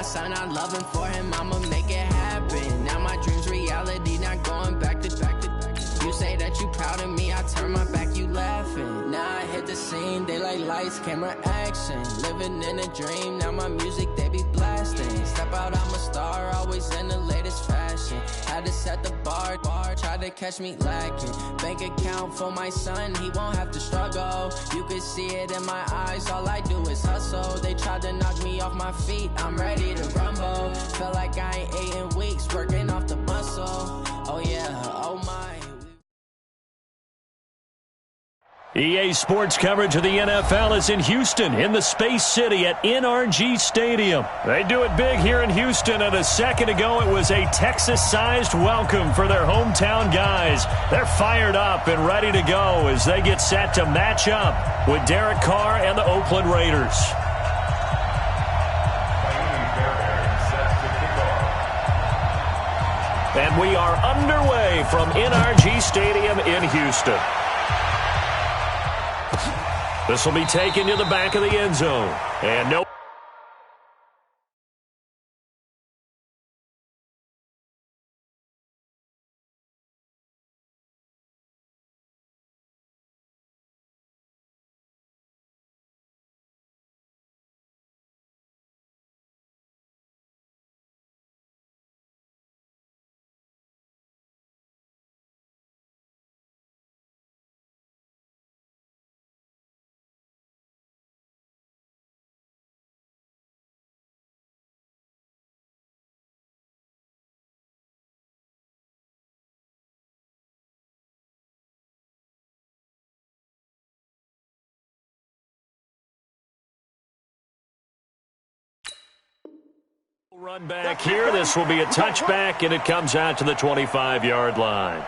son, I'm loving for him, I'ma make it happen. Now my dream's reality, not going back to. You say that you proud of me, I turn my back, you laughing. Now I hit the scene, they like lights, camera, action. Living in a dream, now my music, they be blasting. Step out, I'm a star, always in the latest fashion. Had to set the bar, try to catch me lacking. Bank account for my son, he won't have to struggle. You can see it in my eyes, all I do is hustle. They tried to knock me off my feet, I'm ready to rumble. Feel like I ain't ate in weeks, working off the muscle. Oh yeah, oh my. EA Sports coverage of the NFL is in Houston, in the Space City at NRG Stadium. They do it big here in Houston, and a second ago it was a Texas-sized welcome for their hometown guys. They're fired up and ready to go as they get set to match up with Derek Carr and the Oakland Raiders. And we are underway from NRG Stadium in Houston. This will be taken to the back of the end zone. And no. Run back here. This will be a touchback, and it comes out to the 25-yard line.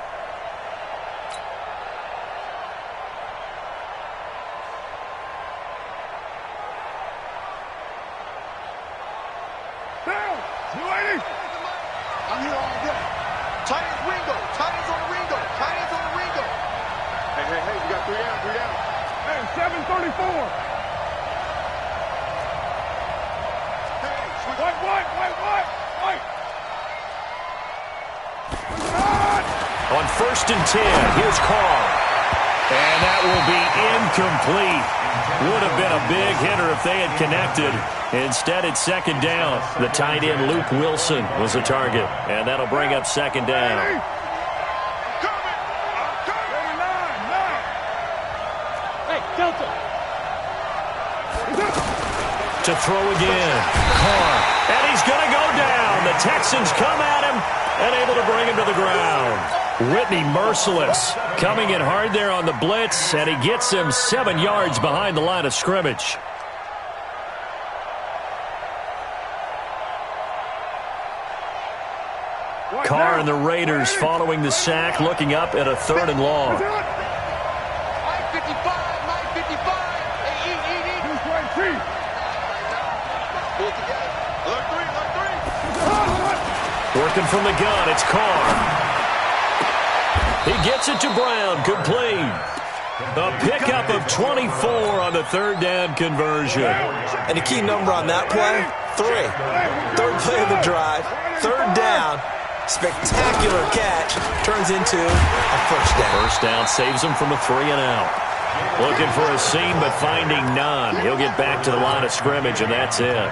Down! 280! I'm here all day. Tight ends Ringo. Tight ends on the Ringo. Tight ends on the Ringo. Hey, we got 3 down. Hey, 734. Wait. On 1st and 10, here's Carr. And that will be incomplete. Would have been a big hitter if they had connected. Instead, it's 2nd down. The tight end, Luke Wilson, was the target. And that'll bring up 2nd down. Hey, Delta. To throw again. Carr. And he's going to go down. The Texans come at him and able to bring him to the ground. Whitney merciless. Coming in hard there on the blitz, and he gets him 7 yards behind the line of scrimmage. Carr and the Raiders following the sack, looking up at a 3rd and long. Working from the gun, it's Carr. He gets it to Brown, complete. A pickup of 24 on the 3rd down conversion. And the key number on that play, 3. 3rd play of the drive, 3rd down. Spectacular catch, turns into a 1st down. 1st down saves him from a 3 and out. Looking for a seam, but finding none. He'll get back to the line of scrimmage, and that's it.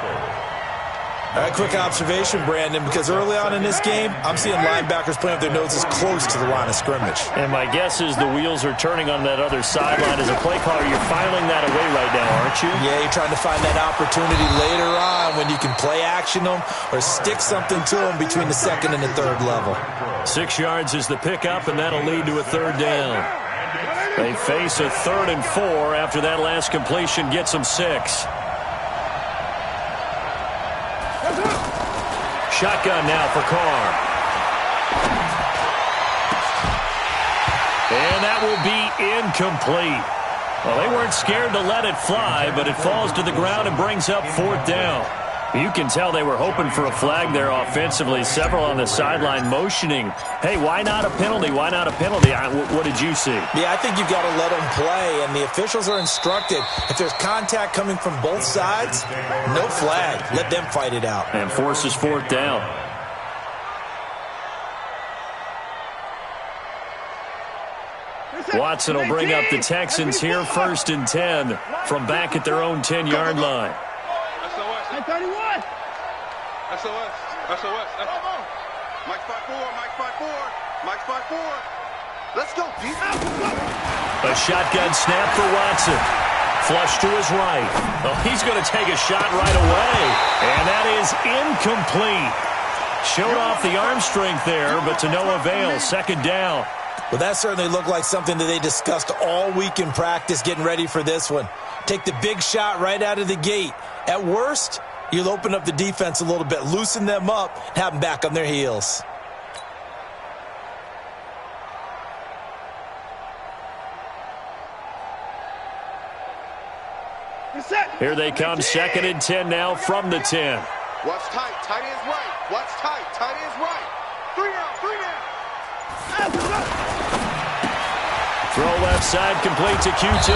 A quick observation, Brandon, because early on in this game, I'm seeing linebackers playing with their noses close to the line of scrimmage. And my guess is the wheels are turning on that other sideline. As a play caller, you're filing that away right now, aren't you? Yeah, you're trying to find that opportunity later on when you can play action them or stick something to them between the 2nd and the 3rd level. 6 yards is the pickup, and that'll lead to a 3rd down. They face a 3rd and 4 after that last completion gets them 6. Shotgun now for Carr. And that will be incomplete. Well, they weren't scared to let it fly, but it falls to the ground and brings up 4th down. You can tell they were hoping for a flag there offensively. Several on the sideline motioning, hey, why not a penalty? Why not a penalty? What did you see? Yeah, I think you've got to let them play, and the officials are instructed. If there's contact coming from both sides, no flag. Let them fight it out. And forces fourth down. Watson will bring up the Texans here, 1st and 10 from back at their own 10-yard line. SOS. 31. SOS. SOS. Mike 5-4. Mike 5-4. Mike 5-4. Let's go, defense. A shotgun snap for Watson. Flush to his right. Oh, he's going to take a shot right away. And that is incomplete. Showed off the arm strength there, but to no avail. 2nd down. Well, that certainly looked like something that they discussed all week in practice getting ready for this one. Take the big shot right out of the gate. At worst, you'll open up the defense a little bit, loosen them up, and have them back on their heels. Here they come, 2nd and 10 now from the 10. Watch tight. Tight ends right. Watch tight. Tight ends right. 3 down. 3 down. Throw left side, complete to QT.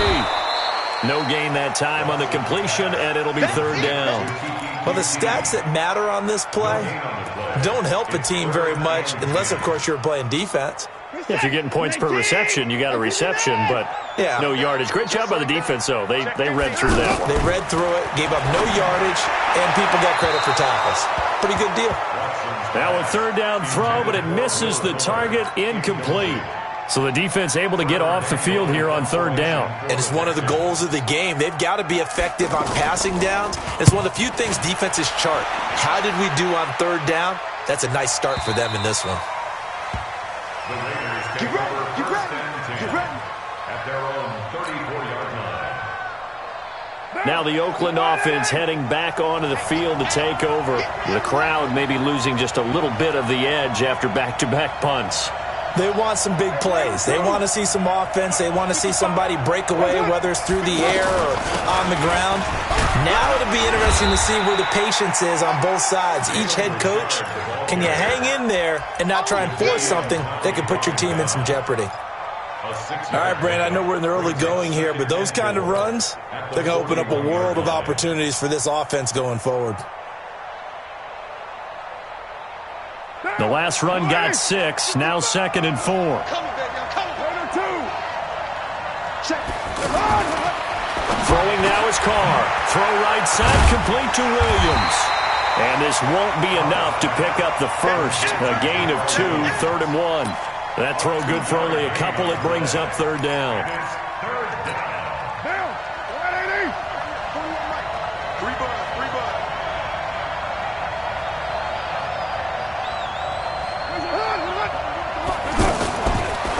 No gain that time on the completion, and it'll be 3rd down. Well, the stats that matter on this play don't help a team very much unless, of course, you're playing defense. If you're getting points per reception, you got a reception, but no yardage. Great job by the defense, though. They read through that one. They read through it, gave up no yardage, and people got credit for tackles. Pretty good deal. Now a 3rd down throw, but it misses the target, incomplete. So the defense able to get off the field here on 3rd down. And it's one of the goals of the game. They've got to be effective on passing downs. It's one of the few things defenses chart. How did we do on 3rd down? That's a nice start for them in this one. Get ready. Get ready. Get ready. At their own 34-yard line. Now the Oakland offense heading back onto the field to take over. The crowd maybe losing just a little bit of the edge after back-to-back punts. They want some big plays. They want to see some offense. They want to see somebody break away, whether it's through the air or on the ground. Now it'll be interesting to see where the patience is on both sides. Each head coach, can you hang in there and not try and force something that could put your team in some jeopardy? All right, Brandon, I know we're in the early going here, but those kind of runs, they're going to open up a world of opportunities for this offense going forward. The last run got 6, now 2nd and 4. Throwing now is Carr. Throw right side, complete to Williams. And this won't be enough to pick up the first. A gain of 2, 3rd and 1. That throw good for only a couple. It brings up 3rd down.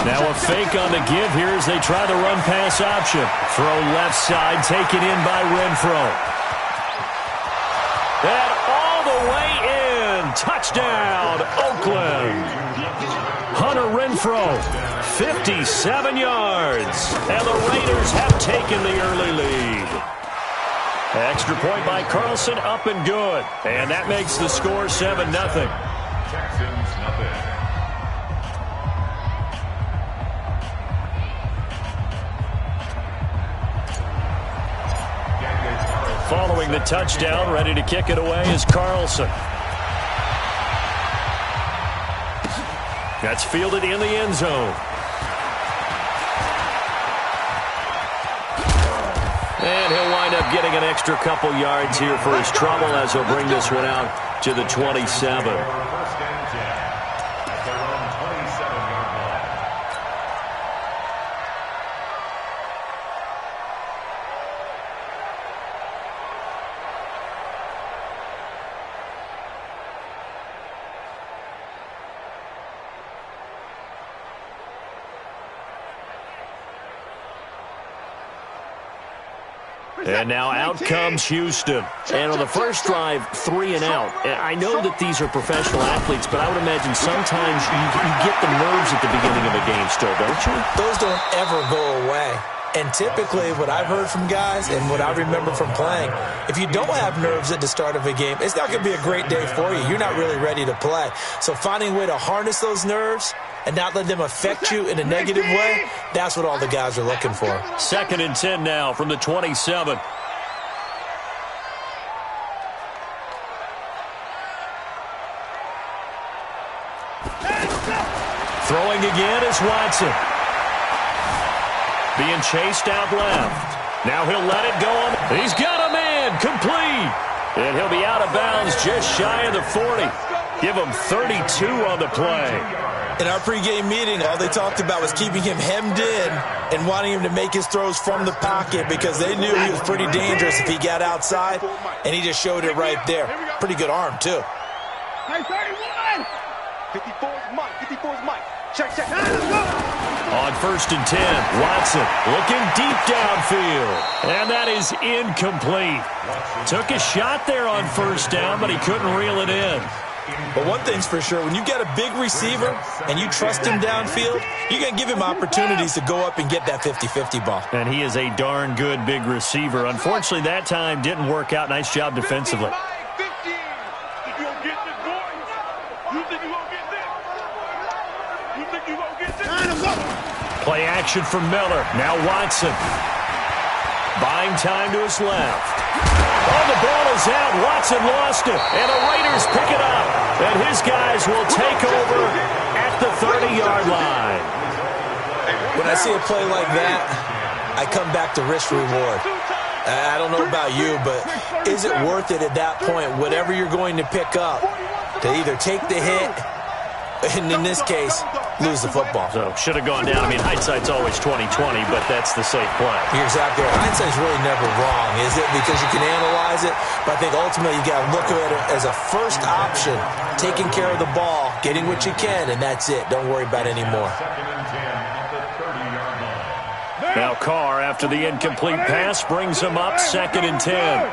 Now a fake on the give here as they try the run-pass option. Throw left side, taken in by Renfro. And all the way in. Touchdown, Oakland. Hunter Renfro, 57 yards. And the Raiders have taken the early lead. Extra point by Carlson, up and good. And that makes the score 7-0. Texans nothing. Following the touchdown, ready to kick it away is Carlson. That's fielded in the end zone. And he'll wind up getting an extra couple yards here for his trouble as he'll bring this one out to the 27. And now out comes Houston. And on the first drive, 3 and out. I know that these are professional athletes, but I would imagine sometimes you get the nerves at the beginning of a game still, don't you? Those don't ever go away. And typically what I've heard from guys and what I remember from playing, if you don't have nerves at the start of a game, it's not going to be a great day for you. You're not really ready to play. So finding a way to harness those nerves and not let them affect you in a negative way, that's what all the guys are looking for. 2nd and 10 now from the 27. Throwing again is Watson. Being chased out left. Now he'll let it go. He's got a man. Complete. And he'll be out of bounds just shy of the 40. Give him 32 on the play. In our pregame meeting, all they talked about was keeping him hemmed in and wanting him to make his throws from the pocket because they knew he was pretty dangerous if he got outside, and he just showed it right there. Pretty good arm, too. Hey, 31! 54 is Mike. 54 is Mike. Check. On 1st and 10, Watson looking deep downfield. And that is incomplete. Took a shot there on 1st down, but he couldn't reel it in. But one thing's for sure, when you get a big receiver and you trust him downfield, you're going to give him opportunities to go up and get that 50-50 ball. And he is a darn good big receiver. Unfortunately, that time didn't work out. Nice job defensively. Play action from Miller. Now Watson. Buying time to his left. Oh, the ball is out. Watson lost it. And the Raiders pick it up. And his guys will take over at the 30-yard line. When I see a play like that, I come back to risk-reward. I don't know about you, but is it worth it at that point, whatever you're going to pick up, to either take the hit, and in this case, lose the football? So, should have gone down. I mean, hindsight's always 20/20, but that's the safe play. You're exactly right. Hindsight's really never wrong, is it? Because you can analyze it, but I think ultimately you got to look at it as a first option, taking care of the ball, getting what you can, and that's it. Don't worry about it anymore. 2nd and 10 at the 30-yard line. Now Carr, after the incomplete pass, brings him up 2nd and 10.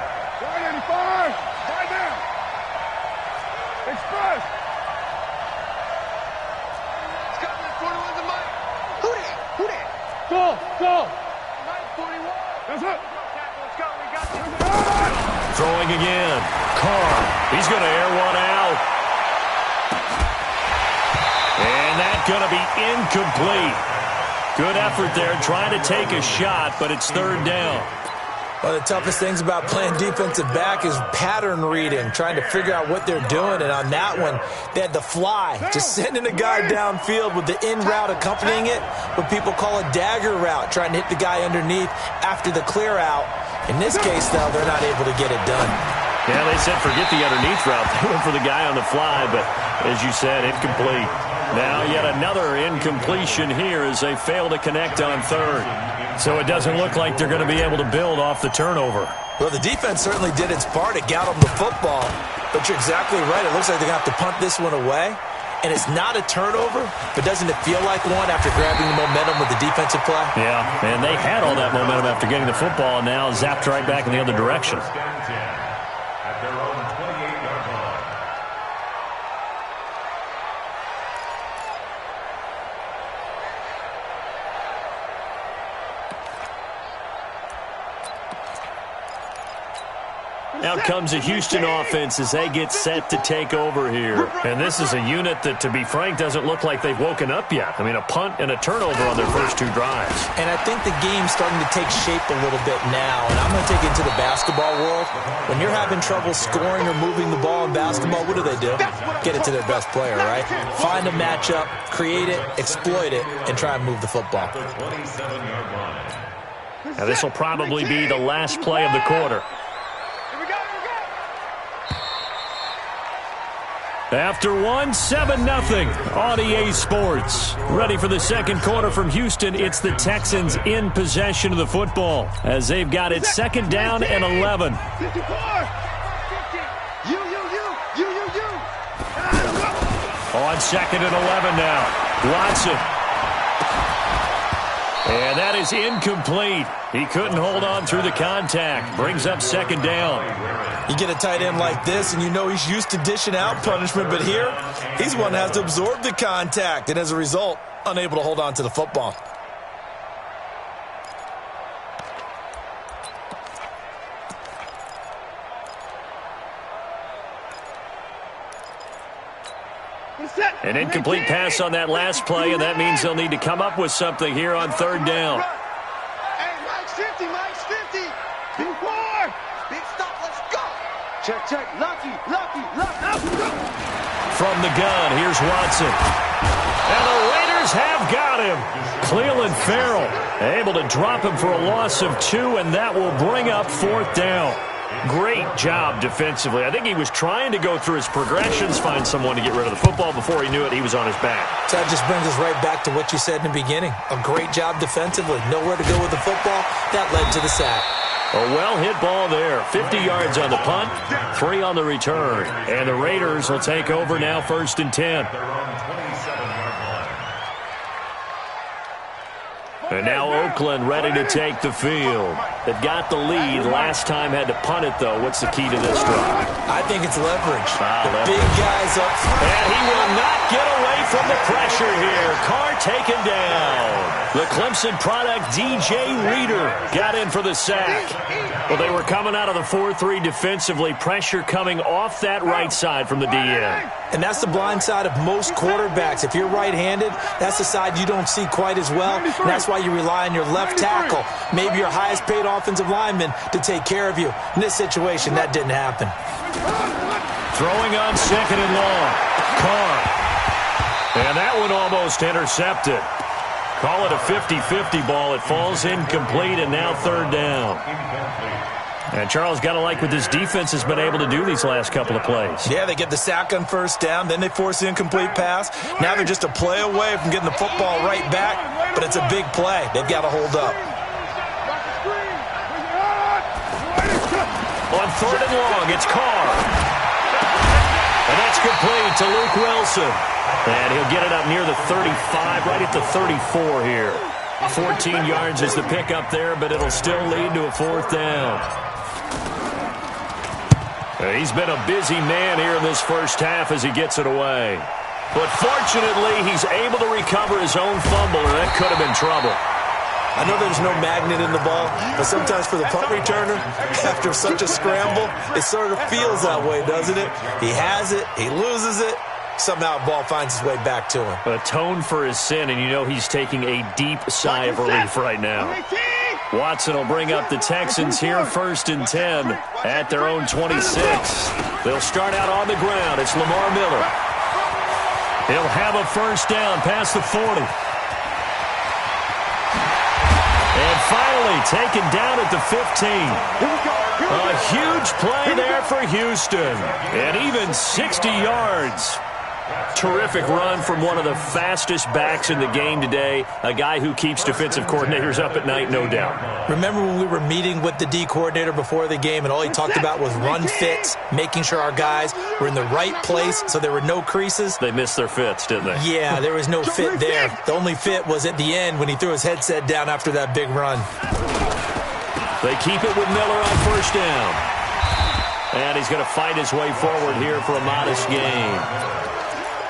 Go! Throwing again. Carr. He's going to air one out. And that's going to be incomplete. Good effort there trying to take a shot, but it's 3rd down. One of the toughest things about playing defensive back is pattern reading, trying to figure out what they're doing. And on that one, they had the fly, just sending a guy downfield with the in route accompanying it, what people call a dagger route, trying to hit the guy underneath after the clear out. In this case, though, they're not able to get it done. Yeah, they said forget the underneath route. They went for the guy on the fly, but as you said, incomplete. Now yet another incompletion here as they fail to connect on 3rd. So it doesn't look like they're going to be able to build off the turnover. Well, the defense certainly did its part. It got them the football. But you're exactly right. It looks like they're going to have to punt this one away. And it's not a turnover, but doesn't it feel like one after grabbing the momentum with the defensive play? Yeah, and they had all that momentum after getting the football and now zapped right back in the other direction. At their own 28-yard line. Out comes a Houston offense as they get set to take over here. And this is a unit that, to be frank, doesn't look like they've woken up yet. I mean, a punt and a turnover on their first 2 drives. And I think the game's starting to take shape a little bit now. And I'm going to take it into the basketball world. When you're having trouble scoring or moving the ball in basketball, what do? Get it to their best player, right? Find a matchup, create it, exploit it, and try and move the football. The 27-yard line. Now, this will probably be the last play of the quarter. After one, 7-0 on EA Sports. Ready for the second quarter from Houston. It's the Texans in possession of the football as they've got it 2nd down and 11. On 2nd and 11 now. Watson. And that is incomplete. He couldn't hold on through the contact. Brings up 2nd down. You get a tight end like this, and you know he's used to dishing out punishment, but here, he's the one that has to absorb the contact, and as a result, unable to hold on to the football. An incomplete pass on that last play, and that means they'll need to come up with something here on third down. Hey, Mike's 50, Mike's 50. Big four. Big stop, let's go. Check, check. Lucky. From the gun, here's Watson. And the Raiders have got him. Cleveland Farrell able to drop him for a loss of 2, and that will bring up fourth down. Great job defensively. I think he was trying to go through his progressions, find someone to get rid of the football. Before he knew it, he was on his back. So that just brings us right back to what you said in the beginning. A great job defensively. Nowhere to go with the football. That led to the sack. A well-hit ball there. 50 yards on the punt, 3 on the return. And the Raiders will take over now, 1st and 10. And now Oakland ready to take the field. They've got the lead. Last time had to punt it, though. What's the key to this drive? I think it's leverage. Leverage. Big guys up front. And he will not get away from the pressure here. Carr taken down. The Clemson product, DJ Reader, got in for the sack. Well, they were coming out of the 4-3 defensively. Pressure coming off that right side from the DN. And that's the blind side of most quarterbacks. If you're right-handed, that's the side you don't see quite as well. And that's why you rely on your left tackle, maybe your highest-paid offensive lineman, to take care of you. In this situation, that didn't happen. Throwing on 2nd and long. Carr. And that one almost intercepted. Call it a 50-50 ball. It falls incomplete, and now 3rd down. And Charles, got to like what this defense has been able to do these last couple of plays. Yeah, they get the sack on 1st down, then they force the incomplete pass. Now they're just a play away from getting the football right back, but it's a big play. They've got to hold up. On 3rd and long, it's Carr. And that's complete to Luke Wilson. And he'll get it up near the 35, right at the 34 here. 14 yards is the pickup there, but it'll still lead to a 4th down. He's been a busy man here in this first half as he gets it away. But fortunately, he's able to recover his own fumble, and that could have been trouble. I know there's no magnet in the ball, but sometimes for the punt returner, after such a scramble, it sort of feels that way, doesn't it? He has it, he loses it, somehow the ball finds its way back to him. Atone for his sin, and you know he's taking a deep sigh of relief right now. Watson will bring up the Texans here, 1st and 10 at their own 26. They'll start out on the ground. It's Lamar Miller. He'll have a 1st down past the 40. And finally taken down at the 15. A huge play there for Houston. And even 60 yards. Terrific run from one of the fastest backs in the game today. A guy who keeps defensive coordinators up at night, no doubt. Remember when we were meeting with the D coordinator before the game and all he talked about was run fits, making sure our guys were in the right place so there were no creases? They missed their fits, didn't they? Yeah, there was no fit there. The only fit was at the end when he threw his headset down after that big run. They keep it with Miller on 1st down. And he's going to fight his way forward here for a modest gain.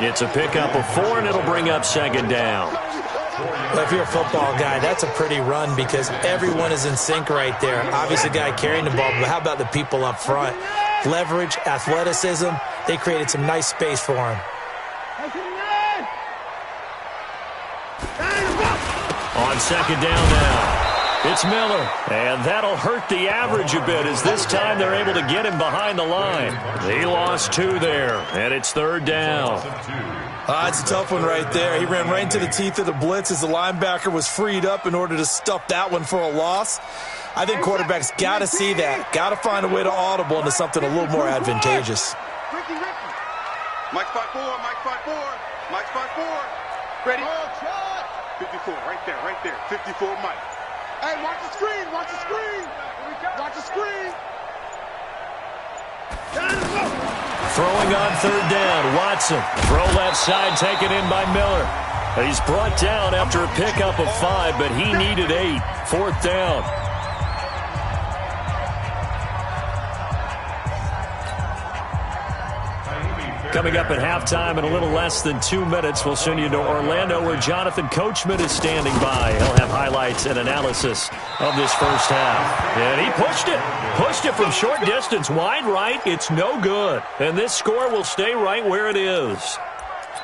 It's a pickup of 4, and it'll bring up 2nd down. Well, if you're a football guy, that's a pretty run because everyone is in sync right there. Obviously, the guy carrying the ball, but how about the people up front? Leverage, athleticism, they created some nice space for him. On 2nd down now. It's Miller, and that'll hurt the average a bit as this time they're able to get him behind the line. He lost 2 there, and it's 3rd down. It's a tough one right there. He ran right into the teeth of the blitz as the linebacker was freed up in order to stuff that one for a loss. I think quarterbacks got to see that, got to find a way to audible into something a little more advantageous. Mike 5-4, Mike 5-4, Mike 5-4. Ready? 54, right there, 54, Mike. Hey, watch the screen, watch the screen. Watch the screen. Throwing on 3rd down, Watson. Throw left side taken in by Miller. He's brought down after a pickup of 5, but he needed 8. 4th down. Coming up at halftime in a little less than 2 minutes, we'll send you to Orlando where Jonathan Coachman is standing by. He'll have highlights and analysis of this first half. And he pushed it from short distance, wide right. It's no good. And this score will stay right where it is.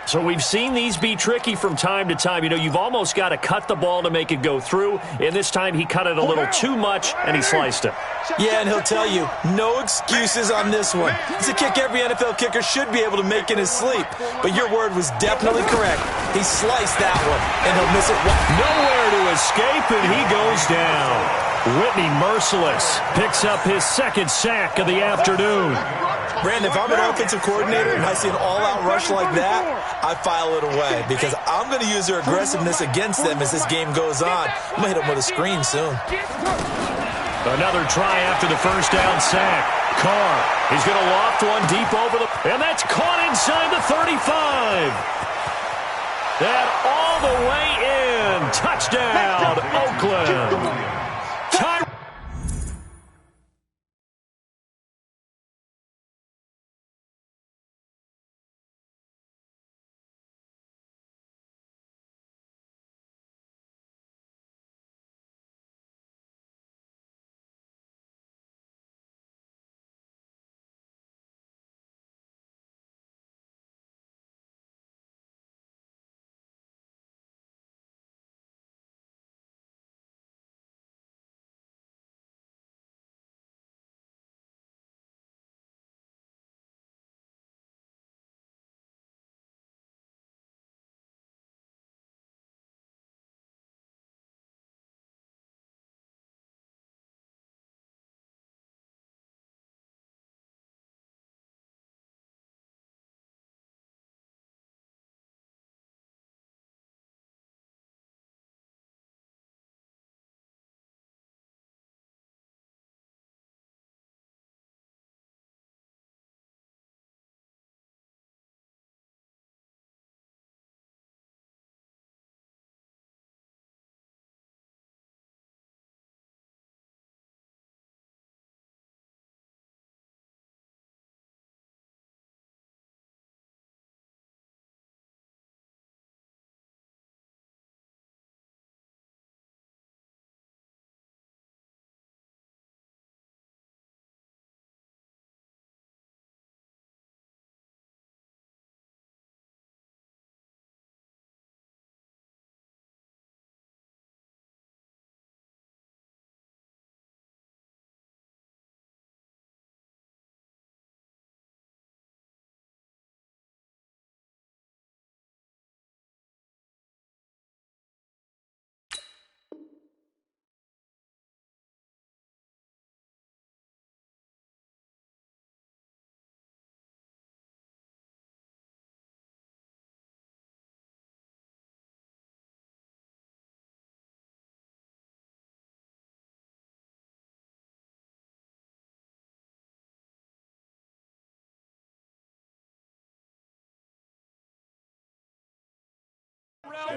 So we've seen these be tricky from time to time. You know, you've almost got to cut the ball to make it go through. And this time he cut it a little too much, and he sliced it. Yeah, and he'll tell you, no excuses on this one. It's a kick every NFL kicker should be able to make in his sleep. But your word was definitely correct. He sliced that one, and he'll miss it. Nowhere to escape, and he goes down. Whitney merciless picks up his second sack of the afternoon. Brandon, if I'm an offensive coordinator and I see an all-out rush like that, I file it away because I'm going to use their aggressiveness against them as this game goes on. I'm going to hit them with a screen soon. Another try after the first down sack. Carr, he's going to loft one deep over the... And that's caught inside the 35. And all the way in. Touchdown, Oakland.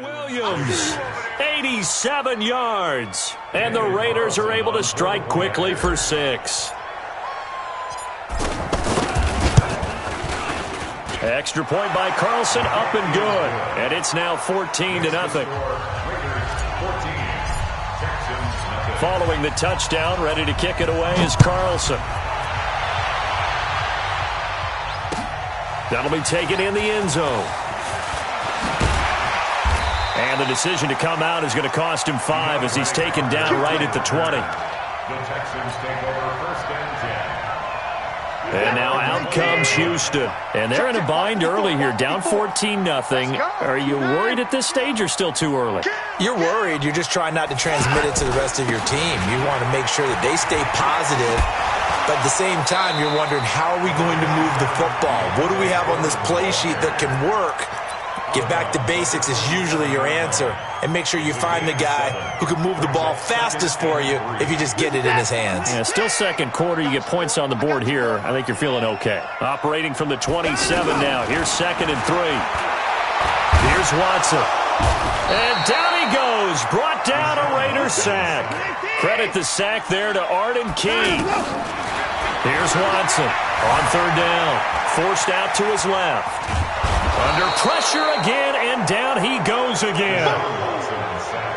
Williams, 87 yards. And the Raiders are able to strike quickly for 6. Extra point by Carlson, up and good. And it's now 14-0. Following the touchdown, ready to kick it away is Carlson. That'll be taken in the end zone. And the decision to come out is going to cost him 5 as he's taken down right at the 20. The Texans take over 1st and 10. And now out comes Houston. And they're in a bind early here, down 14-0. Are you worried at this stage or still too early? You're worried. You're just trying not to transmit it to the rest of your team. You want to make sure that they stay positive. But at the same time, you're wondering, how are we going to move the football? What do we have on this play sheet that can work? Get back to basics is usually your answer. And make sure you find the guy who can move the ball fastest for you if you just get it in his hands. Yeah, still second quarter. You get points on the board here. I think you're feeling okay. Operating from the 27 now. Here's 2nd and 3. Here's Watson. And down he goes. Brought down a Raiders sack. Credit the sack there to Arden Key. Here's Watson on 3rd down. Forced out to his left. Under pressure again, and down he goes again.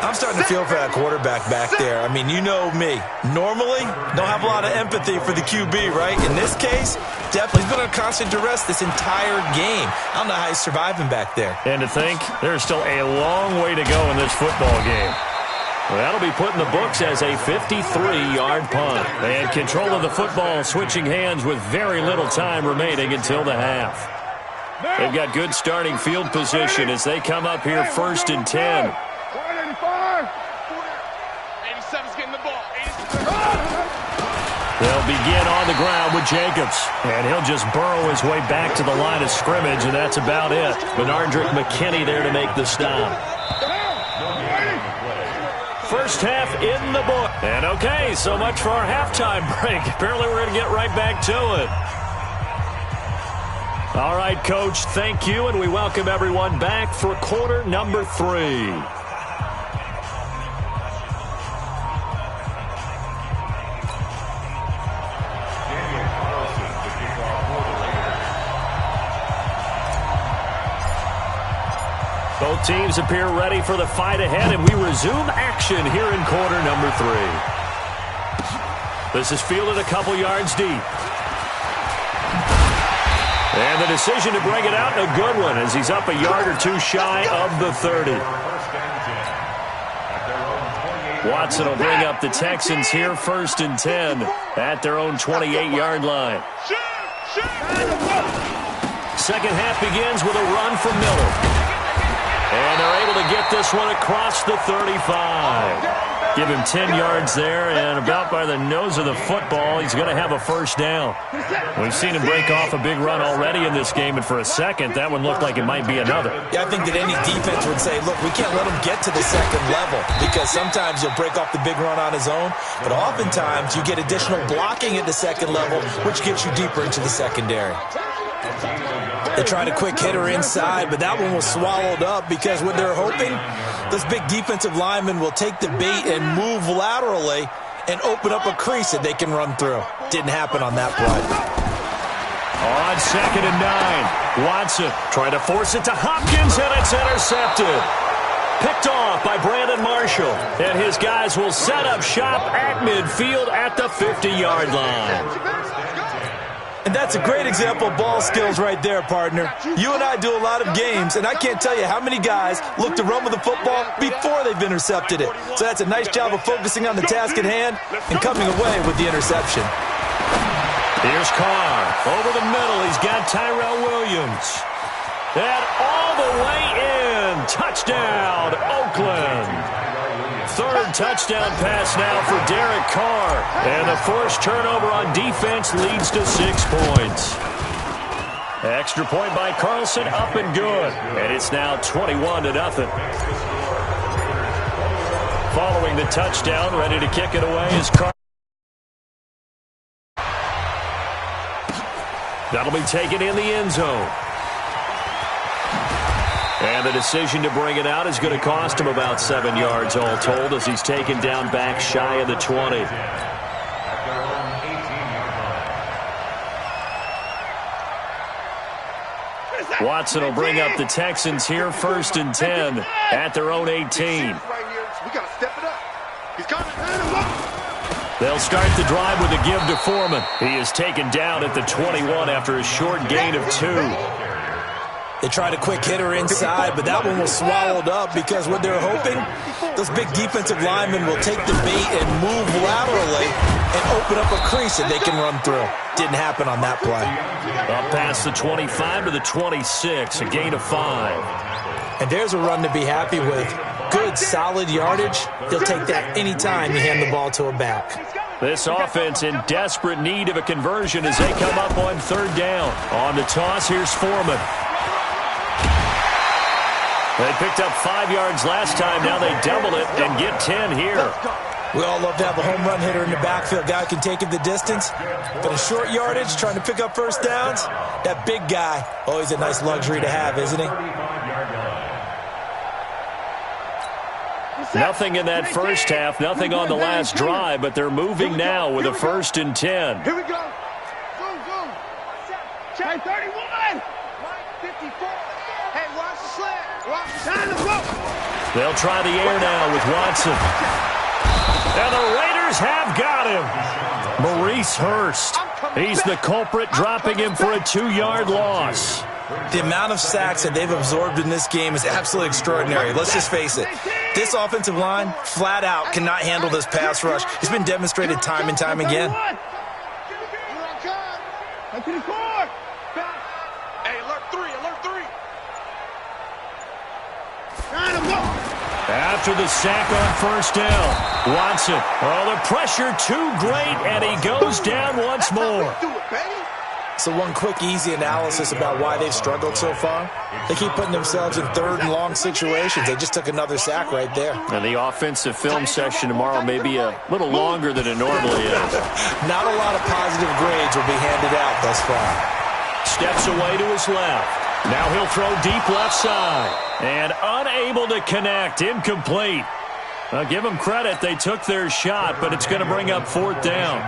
I'm starting to feel for that quarterback back there. I mean, you know me. Normally, don't have a lot of empathy for the QB, right? In this case, definitely he's been on constant duress this entire game. I don't know how he's surviving back there. And to think, there's still a long way to go in this football game. Well, that'll be put in the books as a 53-yard punt. And control of the football switching hands with very little time remaining until the half. They've got good starting field position as they come up here 1st and 10. 87's getting the ball. They'll begin on the ground with Jacobs. And he'll just burrow his way back to the line of scrimmage, and that's about it. Benardrick McKinney there to make the stop. First half in the book. And okay, so much for our halftime break. Apparently we're going to get right back to it. All right, Coach, thank you, and we welcome everyone back for quarter number 3. Both teams appear ready for the fight ahead, and we resume action here in quarter number 3. This is fielded a couple yards deep. And the decision to bring it out, a good one, as he's up a yard or two shy of the 30. Watson will bring up the Texans here 1st and 10 at their own 28-yard line. Second half begins with a run from Miller. And they're able to get this one across the 35. Give him 10 yards there, and about by the nose of the football, he's going to have a first down. We've seen him break off a big run already in this game, and for a second, that one looked like it might be another. Yeah, I think that any defense would say, look, we can't let him get to the second level, because sometimes he'll break off the big run on his own, but oftentimes you get additional blocking at the second level, which gets you deeper into the secondary. They tried a quick hitter inside, but that one was swallowed up because what they're hoping, this big defensive lineman will take the bait and move laterally and open up a crease that they can run through. Didn't happen on that play. On 2nd and 9, Watson trying to force it to Hopkins, and it's intercepted. Picked off by Brandon Marshall, and his guys will set up shop at midfield at the 50-yard line. And that's a great example of ball skills right there, partner. You and I do a lot of games, and I can't tell you how many guys look to run with the football before they've intercepted it. So that's a nice job of focusing on the task at hand and coming away with the interception. Here's Carr. Over the middle, he's got Tyrell Williams. And all the way in. Touchdown, Oakland. Third touchdown pass now for Derek Carr. And the forced turnover on defense leads to 6 points. Extra point by Carlson, up and good. And it's now 21-0. Following the touchdown, ready to kick it away is Carr. That'll be taken in the end zone. And the decision to bring it out is going to cost him about 7 yards all told as he's taken down back shy of the 20. Watson will bring up the Texans here 1st and 10 at their own 18. We got to step it up. He's coming. They'll start the drive with a give to Foreman. He is taken down at the 21 after a short gain of 2. They tried a quick hitter inside, but that one was swallowed up because what they're hoping, those big defensive linemen will take the bait and move laterally and open up a crease that they can run through. Didn't happen on that play. Up past the 25 to the 26, a gain of 5. And there's a run to be happy with. Good, solid yardage. He'll take that anytime you hand the ball to a back. This offense in desperate need of a conversion as they come up on 3rd down. On the toss, here's Foreman. They picked up 5 yards last time. Now they double it and get 10 here. We all love to have a home run hitter in the backfield. Guy can take it the distance. But a short yardage, trying to pick up first downs, that big guy, always a nice luxury to have, isn't he? Nothing in that first half, nothing on the last drive, but they're moving now with a 1st and 10. Here we go. Boom, boom. Check 31. 54. Hey, watch the slant. Watch the slant. They'll try the air now with Watson. And the Raiders have got him. Maurice Hurst. He's the culprit, dropping him for a 2-yard loss. The amount of sacks that they've absorbed in this game is absolutely extraordinary. Let's just face it. This offensive line, flat out, cannot handle this pass rush. It's been demonstrated time and time again. Hey, alert 3, alert 3. After the sack on first down, Watson. Oh, the pressure too great, and he goes down once more. So one quick, easy analysis about why they've struggled so far. They keep putting themselves in third and long situations. They just took another sack right there. And the offensive film session tomorrow may be a little longer than it normally is. Not a lot of positive grades will be handed out thus far. Steps away to his left. Now he'll throw deep left side. And unable to connect. Incomplete. Give them credit. They took their shot, but it's going to bring up 4th down.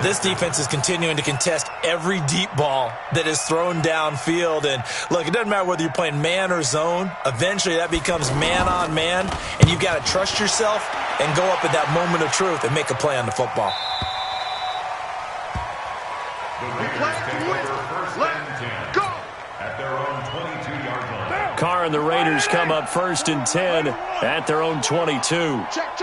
This defense is continuing to contest every deep ball that is thrown downfield. And, look, it doesn't matter whether you're playing man or zone. Eventually, that becomes man-on-man, and you've got to trust yourself and go up at that moment of truth and make a play on the football. Carr and the Raiders come up 1st and 10 at their own 22. Check.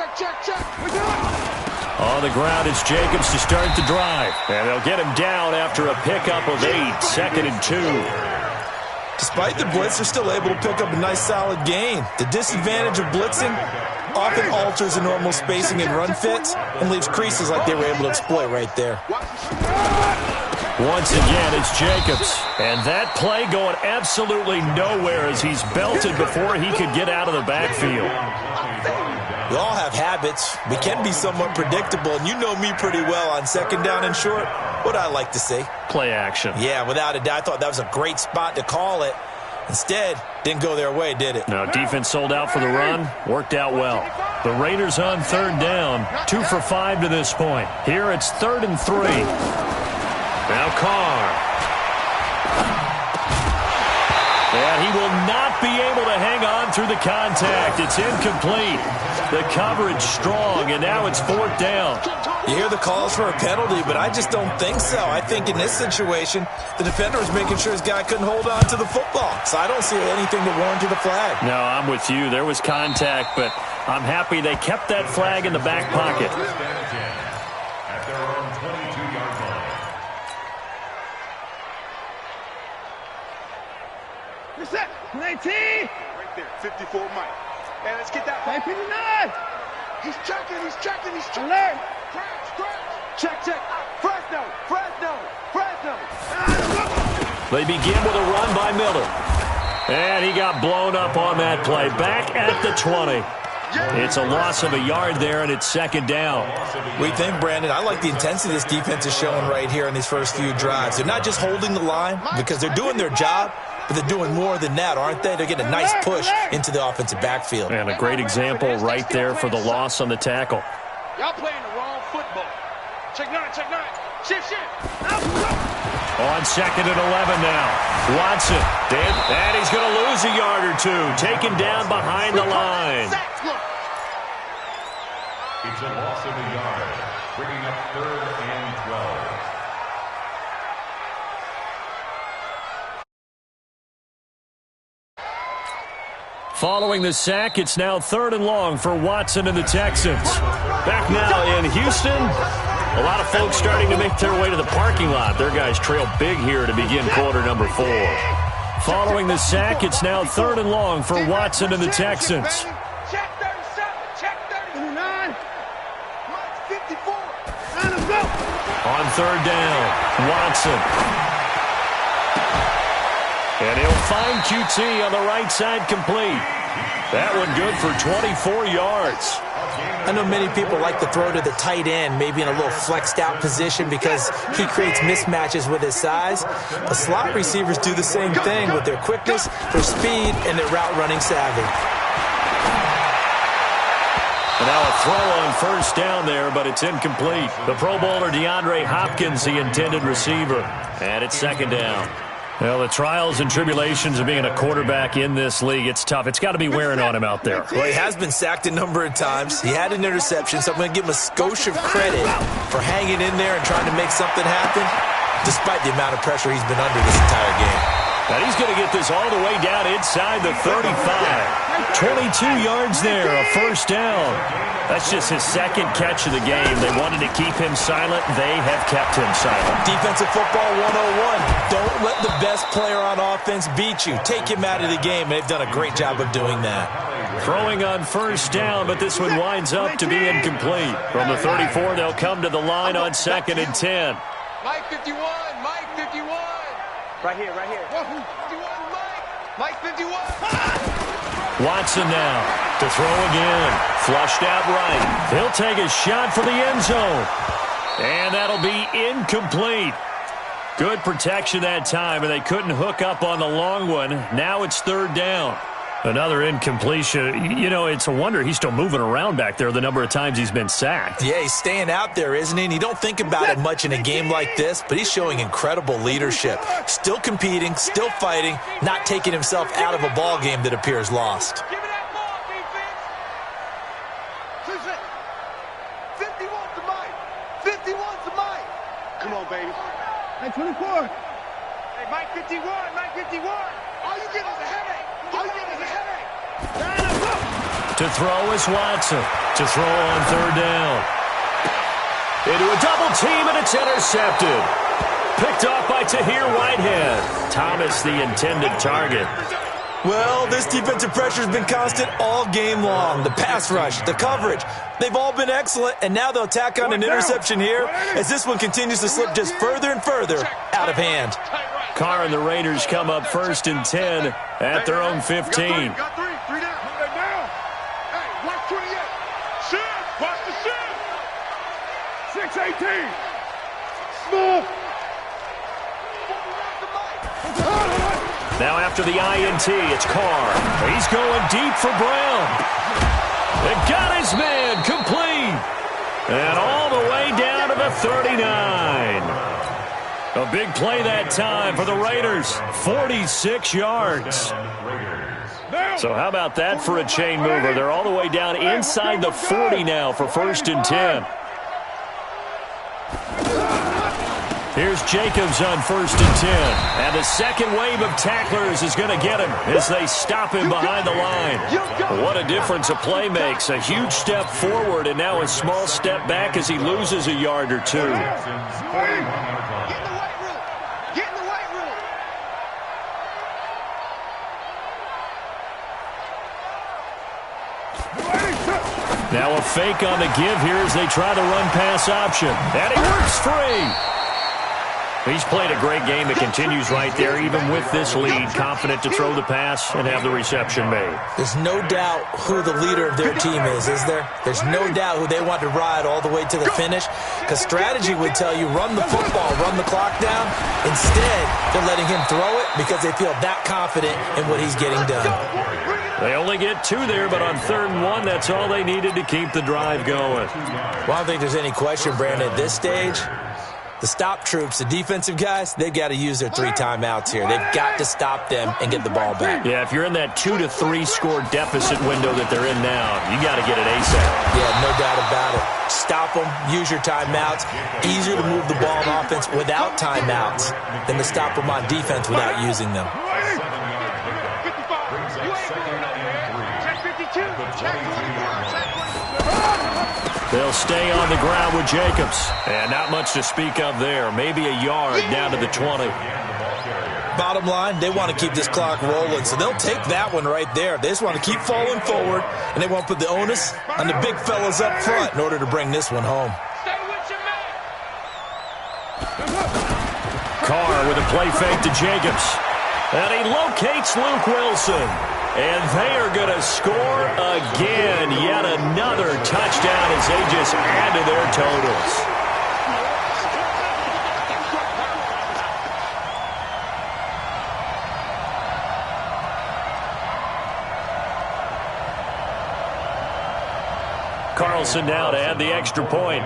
On the ground, it's Jacobs to start the drive. And they'll get him down after a pickup of 8, 2nd and 2. Despite the blitz, they're still able to pick up a nice, solid gain. The disadvantage of blitzing often alters the normal spacing and run fits and leaves creases like they were able to exploit right there. Once again, it's Jacobs. And that play going absolutely nowhere as he's belted before he could get out of the backfield. We all have habits. We can be somewhat predictable, and you know me pretty well on 2nd down and short. What I like to see. Play action. Yeah, without a doubt. I thought that was a great spot to call it. Instead, didn't go their way, did it? No, defense sold out for the run. Worked out well. The Raiders on 3rd down. 2 for 5 to this point. Here it's 3rd and 3. Now Carr. And he will not be able to hang on through the contact. It's incomplete. The coverage strong, and now it's 4th down. You hear the calls for a penalty, but I just don't think so. I think in this situation, the defender was making sure his guy couldn't hold on to the football. So I don't see anything to warrant the flag. No, I'm with you. There was contact, but I'm happy they kept that flag in the back pocket. At their own 22-yard line. Reset. 19. Right there. 54 Mike. Hey, let's get that. 59. He's checking. Alert. Check. Fresno. They begin with a run by Miller. And he got blown up on that play. Back at the 20. It's a loss of a yard there, and it's 2nd down. What do you think, Brandon? I like the intensity this defense is showing right here in these first few drives. They're not just holding the line because they're doing their job, but they're doing more than that, aren't they? They're getting a nice push into the offensive backfield. And a great example right there for the loss on the tackle. Y'all playing the wrong football. Check 9. Shift. On 2nd and 11 now. Watson. And he's going to lose a yard or two. Taken down behind the line. It's a loss of a yard, bringing up 3rd and 12. Following the sack, it's now 3rd and long for Watson and the Texans. Back now in Houston. A lot of folks starting to make their way to the parking lot. Their guys trail big here to begin quarter number 4. Following the sack, it's now 3rd and long for Watson and the Texans. Check 37. Check 39. 54. On 3rd down, Watson. And he'll find QT on the right side complete. That one good for 24 yards. I know many people like to throw to the tight end, maybe in a little flexed out position because he creates mismatches with his size. But slot receivers do the same thing with their quickness, their speed, and their route running savvy. And now a throw on first down there, but it's incomplete. The Pro Bowler DeAndre Hopkins, the intended receiver. And it's 2nd down. Well, the trials and tribulations of being a quarterback in this league, it's tough. It's got to be wearing on him out there. Well, he has been sacked a number of times. He had an interception, so I'm going to give him a skosh of credit for hanging in there and trying to make something happen, despite the amount of pressure he's been under this entire game. And he's going to get this all the way down inside the 35. 22 yards there, a first down. That's just his second catch of the game. They wanted to keep him silent. They have kept him silent. Defensive football 101. Don't let the best player on offense beat you. Take him out of the game, and they've done a great job of doing that. Throwing on first down, but this one winds up to be incomplete. From the 34, they'll come to the line on 2nd and 10. Mike 51, Mike 51. Right here, right here. 51, Mike 51. Watson now to throw again. Flushed out right. He'll take a shot for the end zone. And that'll be incomplete. Good protection that time, and they couldn't hook up on the long one. Now it's 3rd down. Another incompletion. You know, it's a wonder he's still moving around back there the number of times he's been sacked. Yeah, he's staying out there, isn't he? And you don't think about it much in a game like this, but he's showing incredible leadership. Still competing, still fighting, not taking himself out of a ball game that appears lost. Give me that ball, defense. 51 to Mike. 51 to Mike. Come on, baby. Hey, 24. Hey, Mike 51, Mike 51. All you get is a headache. All you get is a headache. To throw is Watson. To throw on 3rd down. Into a double team, and it's intercepted. Picked off by Tahir Whitehead. Thomas, the intended target. Well, this defensive pressure has been constant all game long. The pass rush, the coverage, they've all been excellent, and now they'll tack on an interception here as this one continues to slip just further and further out of hand. Carr and the Raiders come up 1st and 10 at their own 15. Got three down. Hey, watch 28. Shift, watch the shift. 6-18. Smooth. Now after the INT, it's Carr. He's going deep for Brown. It got his man complete. And all the way down to the 39. A big play that time for the Raiders. 46 yards. So how about that for a chain mover? They're all the way down inside the 40 now for 1st and 10. Here's Jacobs on 1st and 10. And the second wave of tacklers is going to get him as they stop him behind the line. What a difference a play makes. A huge step forward and now a small step back as he loses a yard or two. Now a fake on the give here as they try the run-pass option. And he works free. He's played a great game. It continues right there, even with this lead, confident to throw the pass and have the reception made. There's no doubt who the leader of their team is there? There's no doubt who they want to ride all the way to the finish, because strategy would tell you run the football, run the clock down. Instead, they're letting him throw it because they feel that confident in what he's getting done. They only get 2 there, but on 3rd and 1, that's all they needed to keep the drive going. Well, I don't think there's any question, Brandon, at this stage. The stop troops, the defensive guys, they've got to use their 3 timeouts here. They've got to stop them and get the ball back. Yeah, if you're in that 2 to 3 score deficit window that they're in now, you got to get it ASAP. Yeah, no doubt about it. Stop them, use your timeouts. Easier to move the ball on offense without timeouts than to stop them on defense without using them. 55. You ain't going nowhere. Check 52. Check 24. Check 24. They'll stay on the ground with Jacobs. And not much to speak of there. Maybe a yard down to the 20. Bottom line, they want to keep this clock rolling, so they'll take that one right there. They just want to keep falling forward, and they won't put the onus on the big fellas up front in order to bring this one home. Stay with your man. Carr with a play fake to Jacobs. And he locates Luke Wilson. And they are going to score again. Yet another touchdown as they just add to their totals. Carlson now to add the extra point.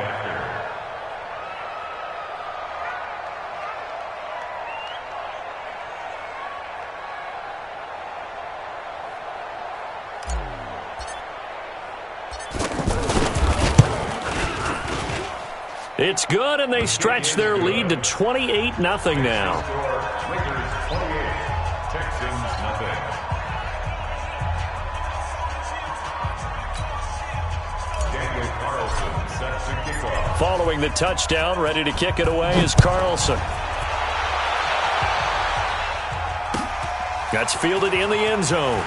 It's good, and they stretch their lead to 28-0 now. Lakers 28, Texans nothing. Daniel Carlson sets the kickoff. Following the touchdown, ready to kick it away is Carlson. That's fielded in the end zone.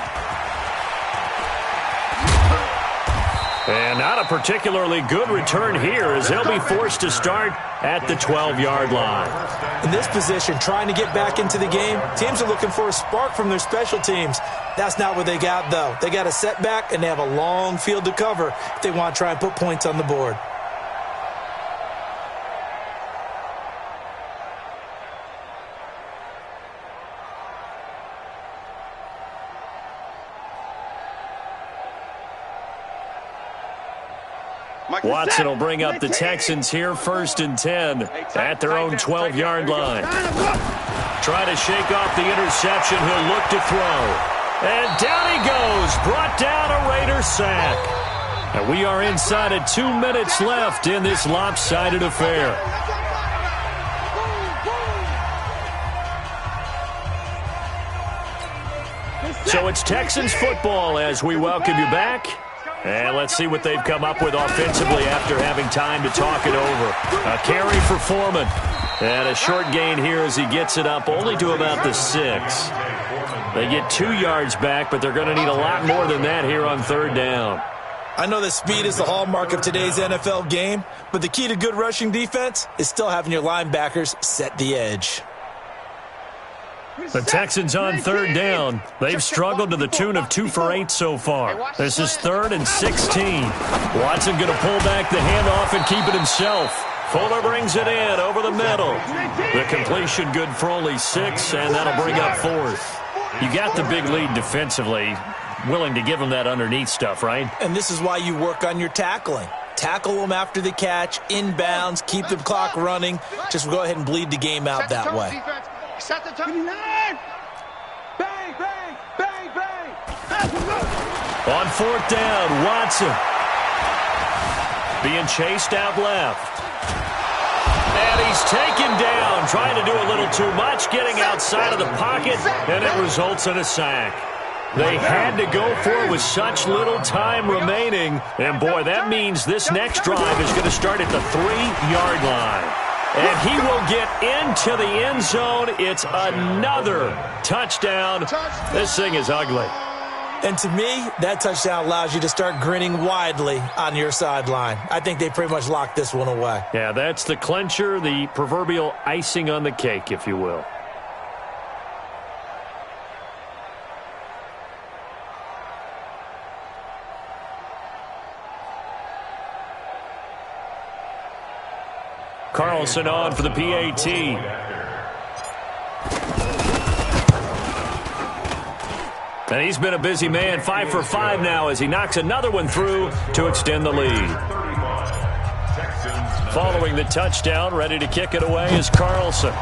And not a particularly good return here as they'll be forced to start at the 12-yard line. In this position, trying to get back into the game, teams are looking for a spark from their special teams. That's not what they got, though. They got a setback, and they have a long field to cover if they want to try and put points on the board. Watson will bring up the Texans here 1st and 10 at their own 12-yard line. Trying to shake off the interception. He'll look to throw. And down he goes. Brought down a Raider sack. And we are inside of 2 minutes left in this lopsided affair. So it's Texans football as we welcome you back. And let's see what they've come up with offensively after having time to talk it over. A carry for Foreman. And a short gain here as he gets it up only to about the 6. They get 2 yards back, but they're going to need a lot more than that here on 3rd down. I know that speed is the hallmark of today's NFL game, but the key to good rushing defense is still having your linebackers set the edge. The Texans on 3rd down. They've struggled to the tune of 2 for 8 so far. This is 3rd and 16. Watson going to pull back the handoff and keep it himself. Fuller brings it in over the middle. The completion good for only 6, and that'll bring up 4th. You got the big lead defensively. Willing to give them that underneath stuff, right? And this is why you work on your tackling. Tackle them after the catch, inbounds, keep the clock running. Just go ahead and bleed the game out that way. Set the tone. Bang, bang, bang, bang. On 4th down, Watson. Being chased out left. And he's taken down, trying to do a little too much, getting outside of the pocket, and it results in a sack. They had to go for it with such little time remaining. And, boy, that means this next drive is going to start at the 3-yard line. And he will get into the end zone. It's another touchdown. This thing is ugly. And to me, that touchdown allows you to start grinning widely on your sideline. I think they pretty much locked this one away. Yeah, that's the clincher, the proverbial icing on the cake, if you will. Carlson on for the PAT. And he's been a busy man, 5 for 5 now as he knocks another one through to extend the lead. Following the touchdown, ready to kick it away is Carlson.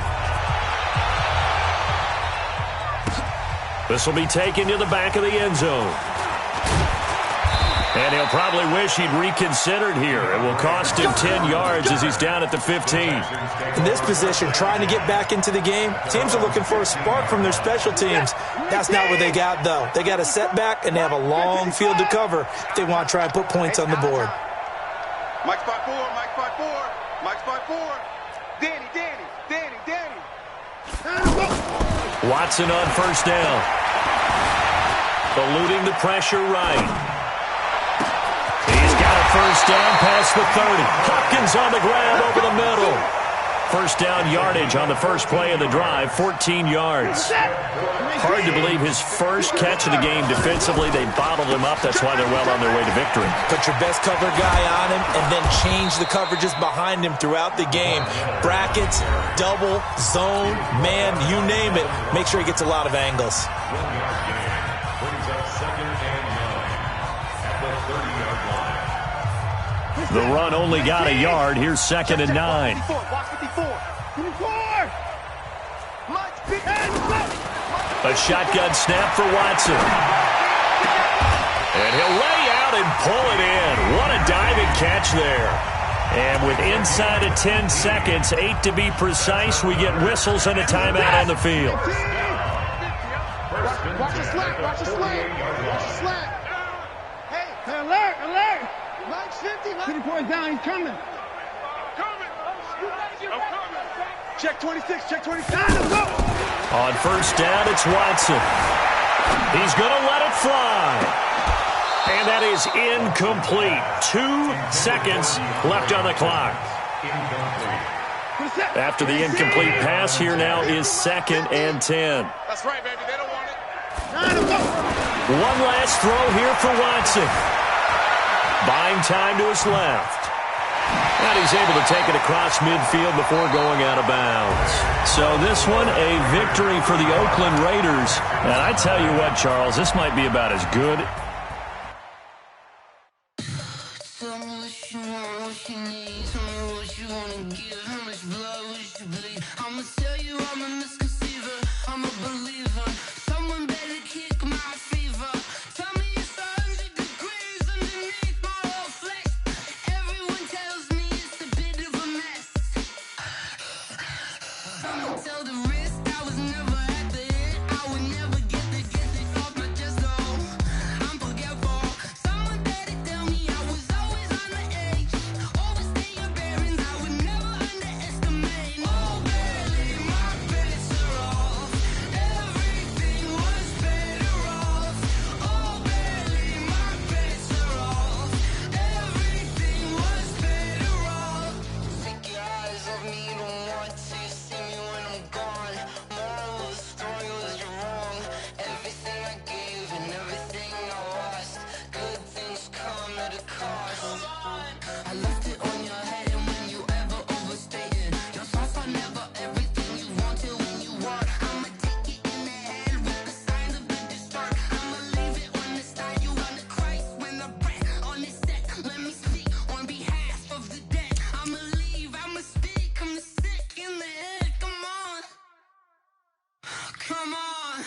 This will be taken to the back of the end zone. And he'll probably wish he'd reconsidered here. It will cost him 10 yards as he's down at the 15. In this position, trying to get back into the game, teams are looking for a spark from their special teams. That's not what they got, though. They got a setback, and they have a long field to cover if they want to try and put points on the board. Mike spot 4, Mike spot 4, Mike spot 4. Danny. Watson on 1st down. Eluding the pressure right. He's got a 1st down past the 30. Hopkins on the grab over the middle. 1st down yardage on the first play of the drive, 14 yards. Hard to believe his first catch of the game defensively. They bottled him up. That's why they're well on their way to victory. Put your best cover guy on him and then change the coverages behind him throughout the game. Brackets, double, zone, man, you name it. Make sure he gets a lot of angles. The run only got a yard. Here's 2nd and 9. A shotgun snap for Watson. And he'll lay out and pull it in. What a diving catch there. And with inside of 10 seconds, 8 to be precise, we get whistles and a timeout on the field. Watch your slack. Watch your slack. Hey, alert. Mike's 50, Mike. 50 points down. He's coming. Check 26. Let's go. On first down, it's Watson. He's going to let it fly. And that is incomplete. 2 seconds left on the clock. After the incomplete pass, here now is 2nd and 10. That's right, baby. They don't want it. One last throw here for Watson. Buying time to his left. And he's able to take it across midfield before going out of bounds. So this one, a victory for the Oakland Raiders. And I tell you what, Charles, this might be about as good. Tell me what you want, what you need. Tell me what you wanna give. How much blood would you bleed? I'ma tell you I'm a misconceiver. I'm a believer. Someone better kick my fever. Tell me it's 100 degrees underneath my whole flesh. Everyone tells me it's a bit of a mess. I'ma tell the risk I was never at the end. I would never get the off my chest though. I'm forgetful. Someone better tell me I was always on the edge. Overstay your bearings, I would never underestimate. Oh, barely, my bets are off. Everything was better off. Oh, barely, my bets are off. Everything was better off. Take your eyes off me, you don't want to see me when I'm gone. Moral of the story was you're wrong. Everything I gave and everything I lost. Good things come at a cost. I left it on your head, and when you ever overstay it, your thoughts are never everything you want till when you want. I'ma take it in the head with the signs of the distort. I'ma leave it on the side. You on the Christ when the breath on this set. Let me speak on behalf of the dead. I'ma leave, I'ma speak. I'm the sick in the head. Come on. Come on.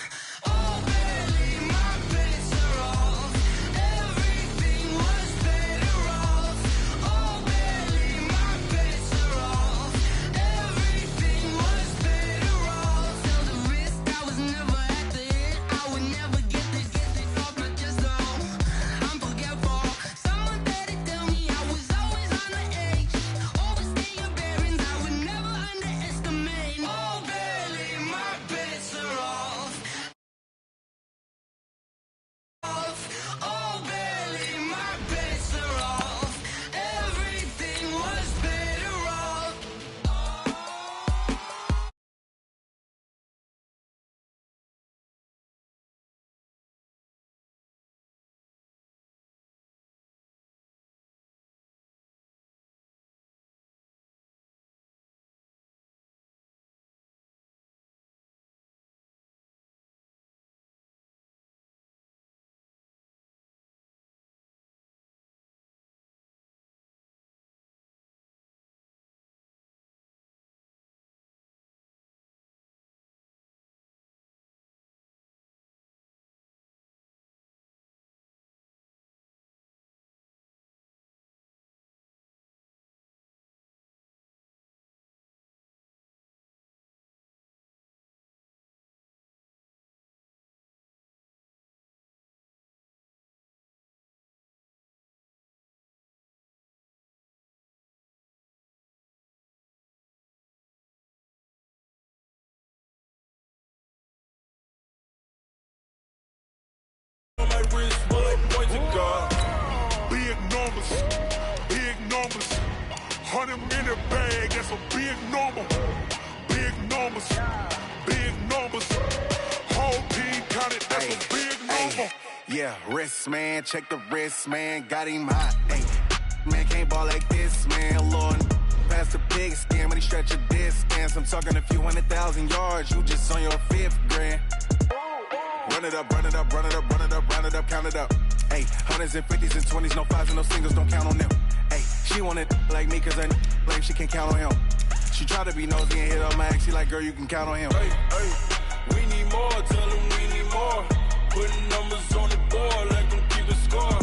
Oh, barely, my bets are off. Everything was better off. Oh, barely, my bets are off. Everything was better off. Tell the risk I was never at the end. I would never get this off my chest though. I'm forgetful. Someone better tell me I was always on the edge. Overstay your bearings, I would never underestimate. Oh, barely, my bets are off. Oh, barely, my bets are off. Everything was better off. Big numbers. 100 in the bag, that's a big number. Big numbers. Whole team counted, that's a big number. Yeah, wrist man, check the wrist man, got him hot. Ay, man can't ball like this, man. Lord, pass the pig skin when he stretch a distance. I'm talking a few 100,000 yards, you just on your 5th grand. Run it up, count it up. Ay, 100s and 50s and 20s, no 5s and no singles, don't count on them. Ay, she want it like me, cause I like she can count on him. She try to be nosy and hit up my ex, she like, girl, you can count on him. Hey, we need more, tell them we need more. Putting numbers on the board like I'm keeping score.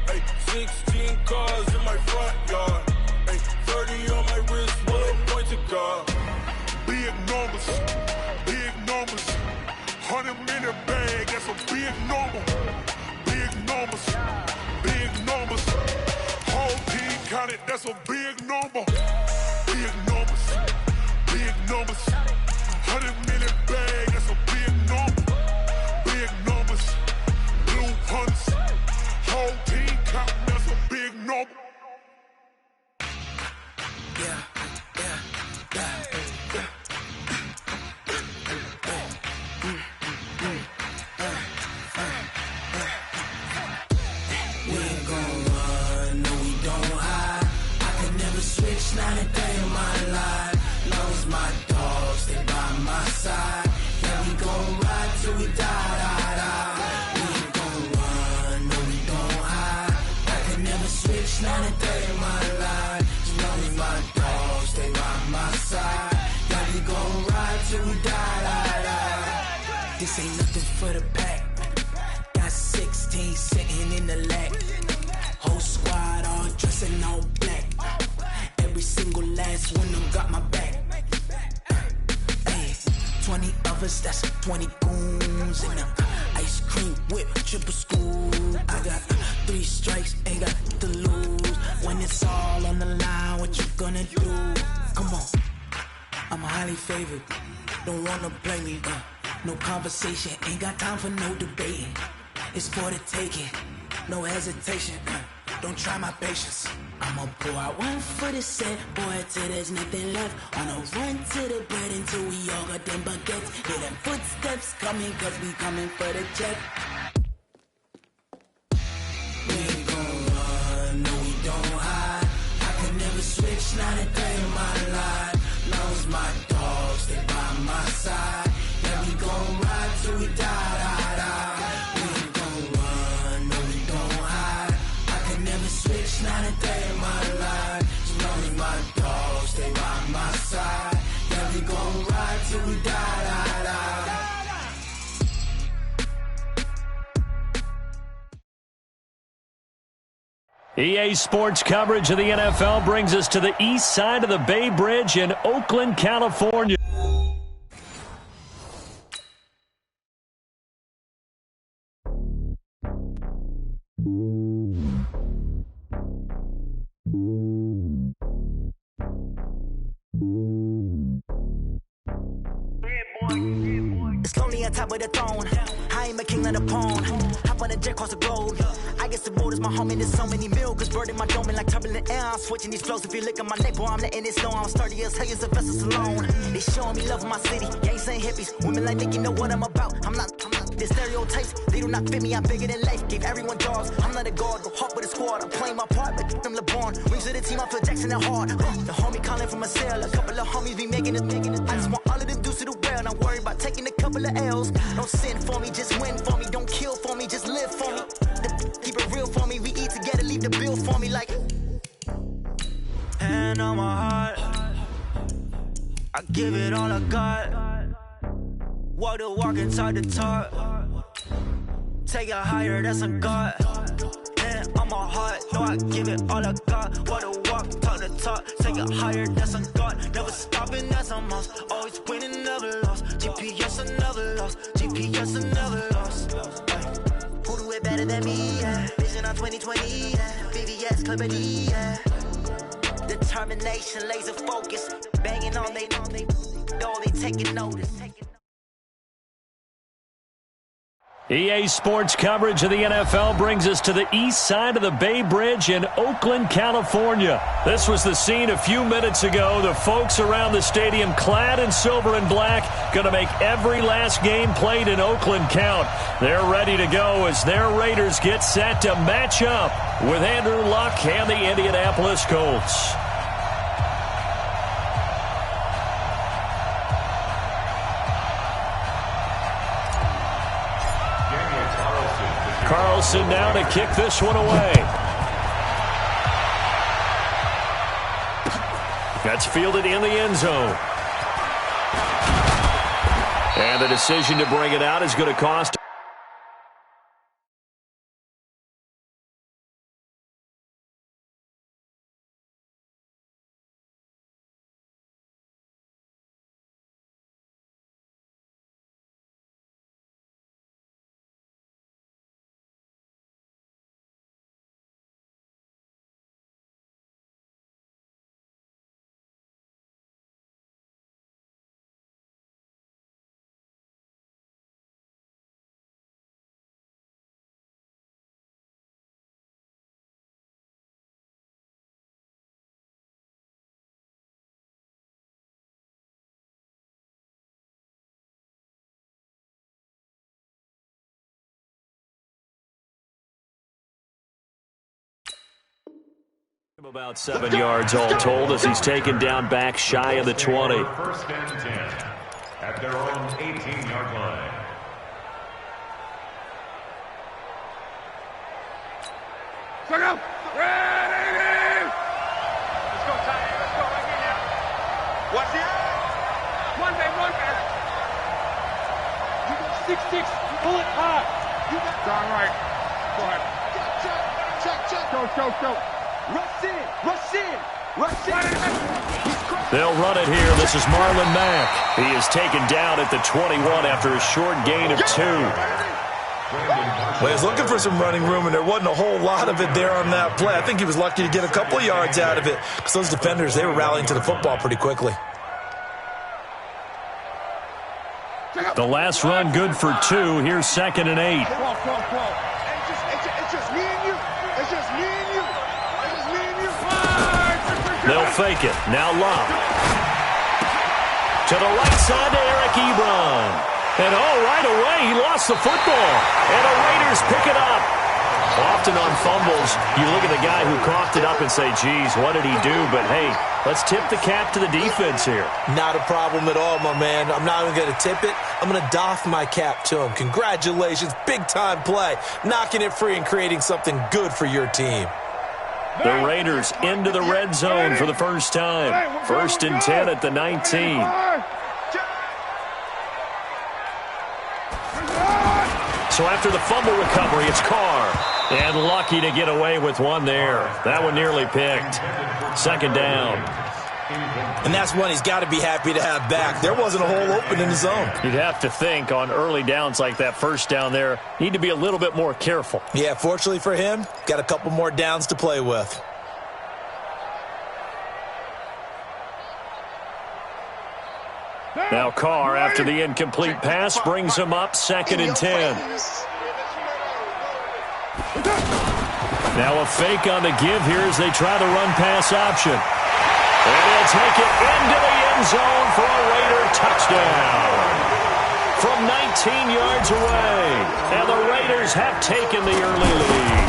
Hey, 16 cars in my front yard. Hey, 100-minute bag, that's a big number. Big numbers, big numbers. Whole team counted, that's a big number. Big numbers, big numbers. 100-minute bag, that's a big number. Big numbers, blue hunts. Whole team counting, that's a big number. Not a day in my life. Long as my dogs stay by my side. Yeah, we gon' ride till we die, die, die. We ain't gon' run, no, we gon' hide. I can never switch, not a day in my life. As long as my dogs stay by my side. Yeah, we gon' ride till we die, die, die. This ain't nothing for the pack. Got 16 sitting in the lap. Whole squad all dressing all black. Every single last one of them got my back. Hey, 20 of us, that's 20 goons. And ice cream whip, triple scoop. I got 3 strikes, ain't got to lose. When it's all on the line, what you gonna do? Come on, I'm highly favored. Don't wanna play me, no conversation. Ain't got time for no debating. It's for the taking, no hesitation. Don't try my patience. I'ma pour out one for the set, boy, till there's nothing left. On a run to the bread until we all got them baguettes. Hear them footsteps coming, cause we coming for the check. We ain't gon' run, no, we don't hide. I can never switch, not a day in my life. Long as my dogs stay by my side. Yeah, we gon' ride till we die, die, die. We ain't gon' run, no, we don't hide. I can never switch, not a day in my life. As long as my dogs stay by my side. Yeah, we gon' ride till we die, die, die. EA Sports coverage of the NFL brings us to the east side of the Bay Bridge in Oakland, California. It's lonely on top of the throne. I ain't a king of the pawn. Hop on a jet across the globe. I guess the road is my home and there's so many milkers burning my dome like turbulent air. I'm switching these flows. If you look at my neck, boy, I'm letting it slow. I'm sturdy as hell as a vessel alone. They showing me love in my city. Gangs ain't hippies. Women like Nick, you know what I'm about. I'm not the stereotypes. They do not fit me. I'm bigger than life. Gave everyone jaws. I'm not a guard. Go hard with a squad. I'm playing my part, but I'm LeBron. Wings of the team. I feel Jackson and hard. The homie calling from a cell. A couple of homies be making it. I just want all of them dudes to the well. Not worried about taking a couple of L's. Don't sin for me, just win for me. Don't kill for me, just live for me. Keep it real for me. We eat together, leave the bill for me like. Hand on my heart, I give it all I got. Walk the walk and talk the talk. Take it higher, that's a God. Hand on my heart, no, I give it all I got. Walk the walk, talk the talk. Take it higher, that's a God. Never stopping, that's a must. Always winning, never lost. GPS, I never lost. GPS, I never lost. Who do it better than me? Yeah. Vision on 2020. Yeah. VVS, Clarity. Yeah. Determination, laser focus. Banging on they taking notice. EA Sports coverage of the NFL brings us to the east side of the Bay Bridge in Oakland, California. This was the scene a few minutes ago. The folks around the stadium clad in silver and black going to make every last game played in Oakland count. They're ready to go as their Raiders get set to match up with Andrew Luck and the Indianapolis Colts. Carlson now to kick this one away. That's fielded in the end zone. And the decision to bring it out is going to cost About 7 yards all told as he's taken down back shy of the 20. First and 10 at their own 18-yard line. Check out. Ready. Let's go, Ty. Let's go right here now. Watch it. One day. You got 6'6". Pull it high. You got John right. Go ahead. Check. Go. Rush in. They'll run it here. This is Marlon Mack. He is taken down at the 21 after a short gain of 2. Well, he was looking for some running room, and there wasn't a whole lot of it there on that play. I think he was lucky to get a couple of yards out of it because those defenders, they were rallying to the football pretty quickly. The last run good for 2. Here's 2nd and 8. It's just me and you. They'll fake it. Now Love. To the right side to Eric Ebron. And right away, he lost the football. And the Raiders pick it up. Often on fumbles, you look at the guy who coughed it up and say, geez, what did he do? But, hey, let's tip the cap to the defense here. Not a problem at all, my man. I'm not even going to tip it. I'm going to doff my cap to him. Congratulations. Big-time play. Knocking it free and creating something good for your team. The Raiders into the red zone for the first time. 1st and 10 at the 19. So after the fumble recovery, it's Carr. And lucky to get away with one there. That one nearly picked. 2nd down. And that's one he's got to be happy to have back. There wasn't a hole open in the zone. You'd have to think on early downs like that first down there, need to be a little bit more careful. Yeah, fortunately for him, got a couple more downs to play with. Now Carr, after the incomplete pass, brings him up 2nd and 10. Now a fake on the give here as they try the run-pass option. And he'll take it into the end zone for a Raider touchdown. From 19 yards away. And the Raiders have taken the early lead.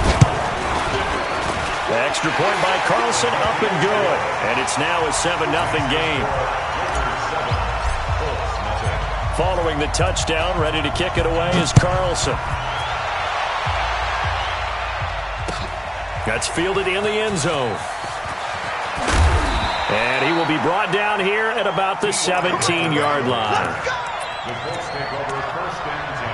The extra point by Carlson, up and good. And it's now a 7-0 game. Following the touchdown, ready to kick it away is Carlson. That's fielded in the end zone. And he will be brought down here at about the 17-yard line. The Colts take over 1st and 10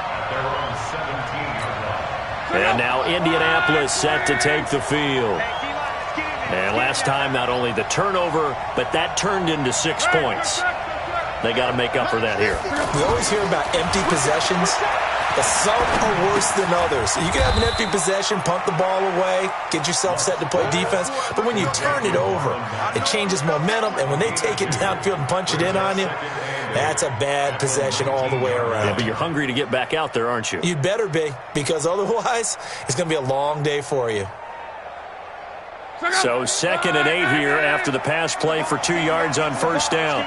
at their own 17-yard line. And now Indianapolis set to take the field. And last time, not only the turnover, but that turned into 6 points. They got to make up for that here. We always hear about empty possessions, but some are worse than others. You can have an empty possession, punt the ball away, get yourself set to play defense, but when you turn it over, it changes momentum, and when they take it downfield and punch it in on you, that's a bad possession all the way around. Yeah, but you're hungry to get back out there, aren't you? You'd better be, because otherwise, it's going to be a long day for you. So 2nd and 8 here after the pass play for 2 yards on 1st down.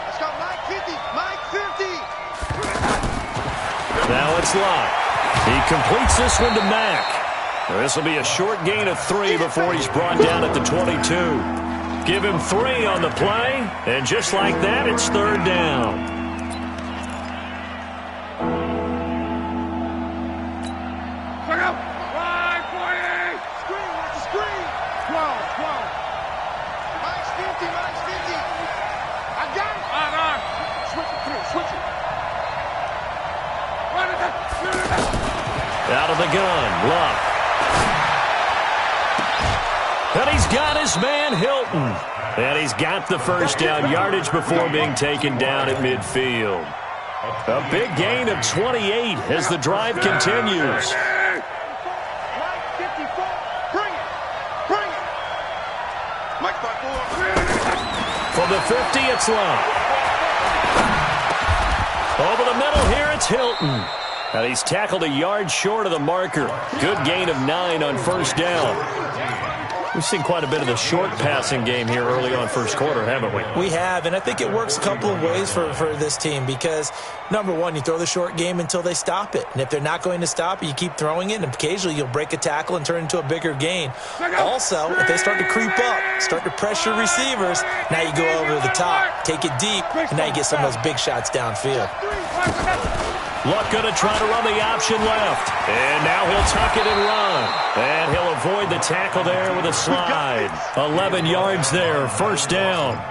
Let's go, Mike 50. Now it's Locke. He completes this one to Mack. This will be a short gain of 3 before he's brought down at the 22. Give him 3 on the play, and just like that, it's 3rd down. Check out. Wide 40. Screen, watch the screen. 12. Mike's 50. I got it. On. Switch it. Out of the gun, Locke. And he's got his man Hilton. And he's got the first down yardage before being taken down at midfield. A big gain of 28 as the drive continues. From the 50, it's Locke. Over the middle here, it's Hilton. And he's tackled a yard short of the marker. Good gain of 9 on 1st down. We've seen quite a bit of the short passing game here early on first quarter, haven't we? We have, and I think it works a couple of ways for this team because, number one, you throw the short game until they stop it. And if they're not going to stop it, you keep throwing it, and occasionally you'll break a tackle and turn it into a bigger gain. Also, if they start to creep up, start to pressure receivers, now you go over the top, take it deep, and now you get some of those big shots downfield. Luck going to try to run the option left. And now he'll tuck it and run. And he'll avoid the tackle there with a slide. 11 yards there, first down.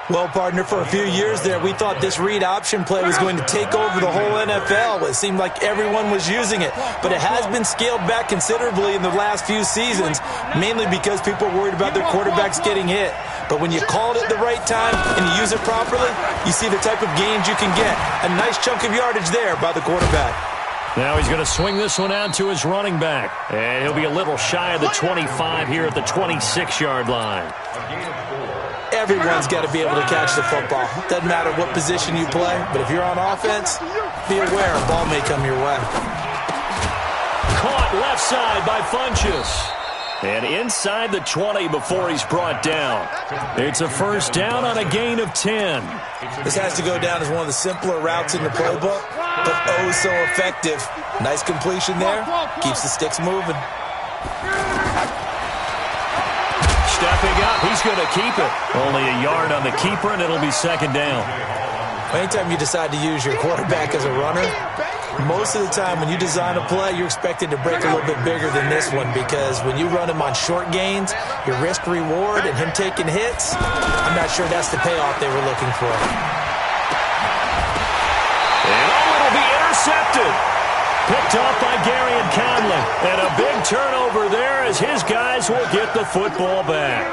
Well, partner, for a few years there, we thought this read option play was going to take over the whole NFL. It seemed like everyone was using it. But it has been scaled back considerably in the last few seasons, mainly because people are worried about their quarterbacks getting hit. But when you call it at the right time and you use it properly, you see the type of gains you can get. A nice chunk of yardage there by the quarterback. Now he's going to swing this one out to his running back. And he'll be a little shy of the 25 here at the 26-yard line. Everyone's got to be able to catch the football. Doesn't matter what position you play, but if you're on offense, be aware a ball may come your way. Caught left side by Funchess. And inside the 20 before he's brought down. It's a first down on a gain of 10. This has to go down as one of the simpler routes in the playbook, but oh so effective. Nice completion there. Keeps the sticks moving. Stepping up, he's going to keep it. Only a yard on the keeper, and it'll be second down. Anytime you decide to use your quarterback as a runner, most of the time when you design a play, you're expected to break a little bit bigger than this one because when you run him on short gains, your risk-reward and him taking hits, I'm not sure that's the payoff they were looking for. And it'll be intercepted. Picked off by Gary and Conley. And a big turnover there as his guys will get the football back.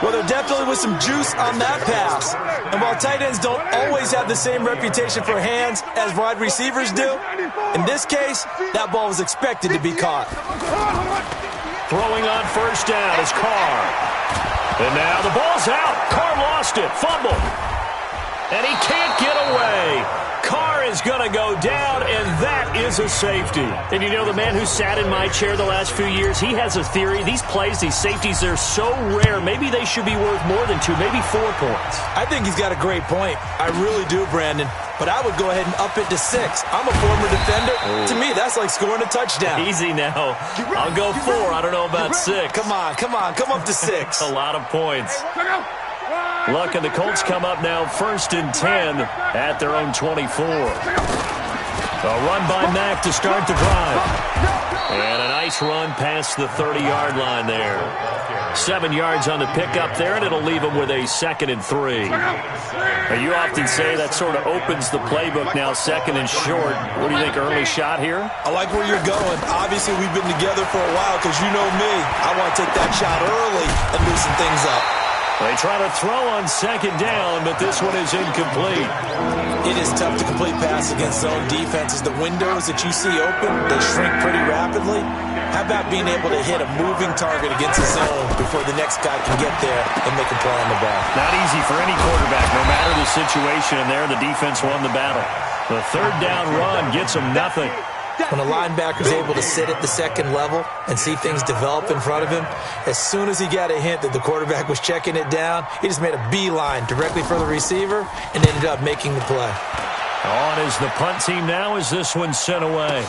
Well, there definitely was some juice on that pass. And while tight ends don't always have the same reputation for hands as wide receivers do, in this case, that ball was expected to be caught. Throwing on first down is Carr. And now the ball's out. Carr lost it. Fumble. And he can't get away. Carr is going to go down, and that is a safety. And you know, the man who sat in my chair the last few years, he has a theory. These plays, these safeties, they're so rare. Maybe they should be worth more than 2, maybe 4 points. I think he's got a great point. I really do, Brandon. But I would go ahead and up it to 6. I'm a former defender. Oh. To me, that's like scoring a touchdown. Easy now. I'll go 4. I don't know about 6. Come on. Come up to 6. A lot of points. Luck and the Colts come up now first and 10 at their own 24. A run by Mack to start the drive. And a nice run past the 30-yard line there. 7 yards on the pickup there, and it'll leave him with a 2nd and 3. Now, you often say that sort of opens the playbook now, 2nd and short. What do you think, early shot here? I like where you're going. Obviously, we've been together for a while because you know me. I want to take that shot early and loosen things up. They try to throw on 2nd down, but this one is incomplete. It is tough to complete pass against zone defenses. The windows that you see open, they shrink pretty rapidly. How about being able to hit a moving target against a zone before the next guy can get there and make a play on the ball? Not easy for any quarterback, no matter the situation. And there, the defense won the battle. The 3rd down run gets them nothing. When a linebacker's able to sit at the 2nd level and see things develop in front of him, as soon as he got a hint that the quarterback was checking it down, he just made a beeline directly for the receiver and ended up making the play. On is the punt team now as this one's sent away.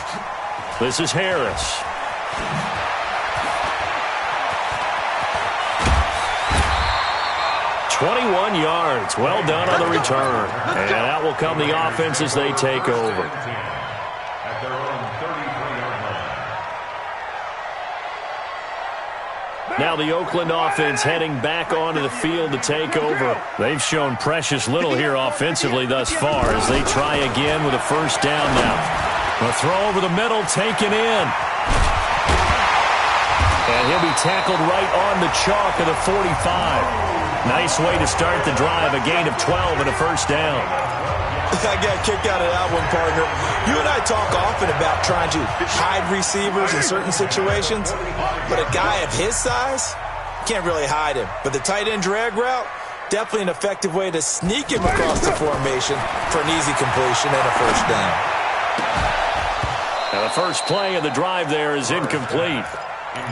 This is Harris. "21 yards. Well done on the return. And that will come the offense as they take over. Now the Oakland offense heading back onto the field to take over. They've shown precious little here offensively thus far as they try again with a first down now. A throw over the middle, taken in. And he'll be tackled right on the chalk of the 45. Nice way to start the drive, a gain of 12 and a first down. I got kicked out of that one, partner. You and I talk often about trying to hide receivers in certain situations, but a guy of his size, can't really hide him. But the tight end drag route, definitely an effective way to sneak him across the formation for an easy completion and a first down. Now the first play of the drive there is incomplete.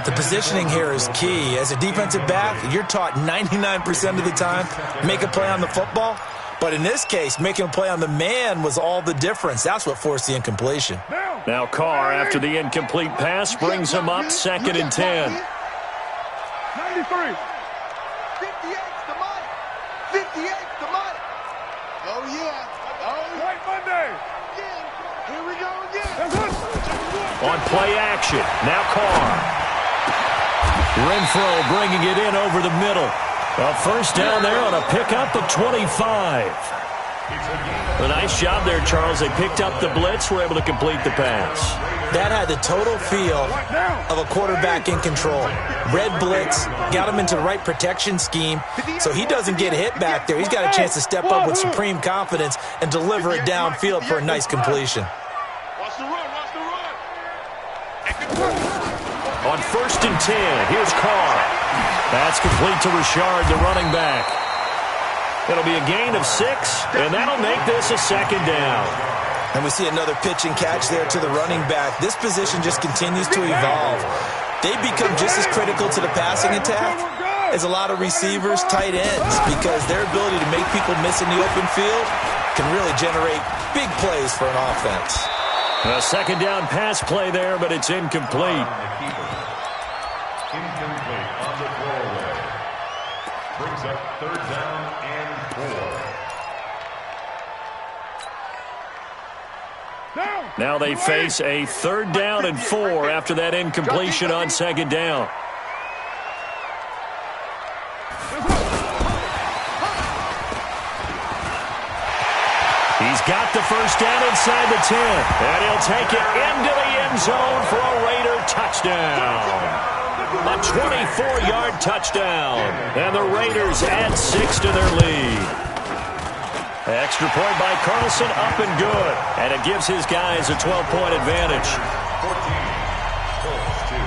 The positioning here is key. As a defensive back, you're taught 99% of the time, make a play on the football. But in this case, making a play on the man was all the difference. That's what forced the incompletion. Now Carr, after the incomplete pass, brings him up 2nd and 10. 93. 58's the money. 58's the money. Oh, yeah. Oh, White Monday. here we go again. On play action, now Carr. Renfro bringing it in over the middle. A first down there on a pickup of 25. A nice job there, Charles. They picked up the blitz, were able to complete the pass. That had the total feel of a quarterback in control. Red blitz, got him into the right protection scheme, so he doesn't get hit back there. He's got a chance to step up with supreme confidence and deliver it downfield for a nice completion. Watch the run, watch the run. On 1st and 10, here's Carr. That's complete to Richard, the running back. It'll be a gain of 6, and that'll make this a 2nd down. And we see another pitch and catch there to the running back. This position just continues to evolve. They become just as critical to the passing attack as a lot of receivers, tight ends, because their ability to make people miss in the open field can really generate big plays for an offense. A 2nd down pass play there, but it's incomplete. Incomplete on the throwaway. Brings up 3rd down and 4. Now they face a 3rd down and 4 after that incompletion on 2nd down. He's got the first down inside the 10, and he'll take it into the end zone for a Raider touchdown. A 24-yard touchdown, and the Raiders add 6 to their lead. Extra point by Carlson, up and good, and it gives his guys a 12-point advantage.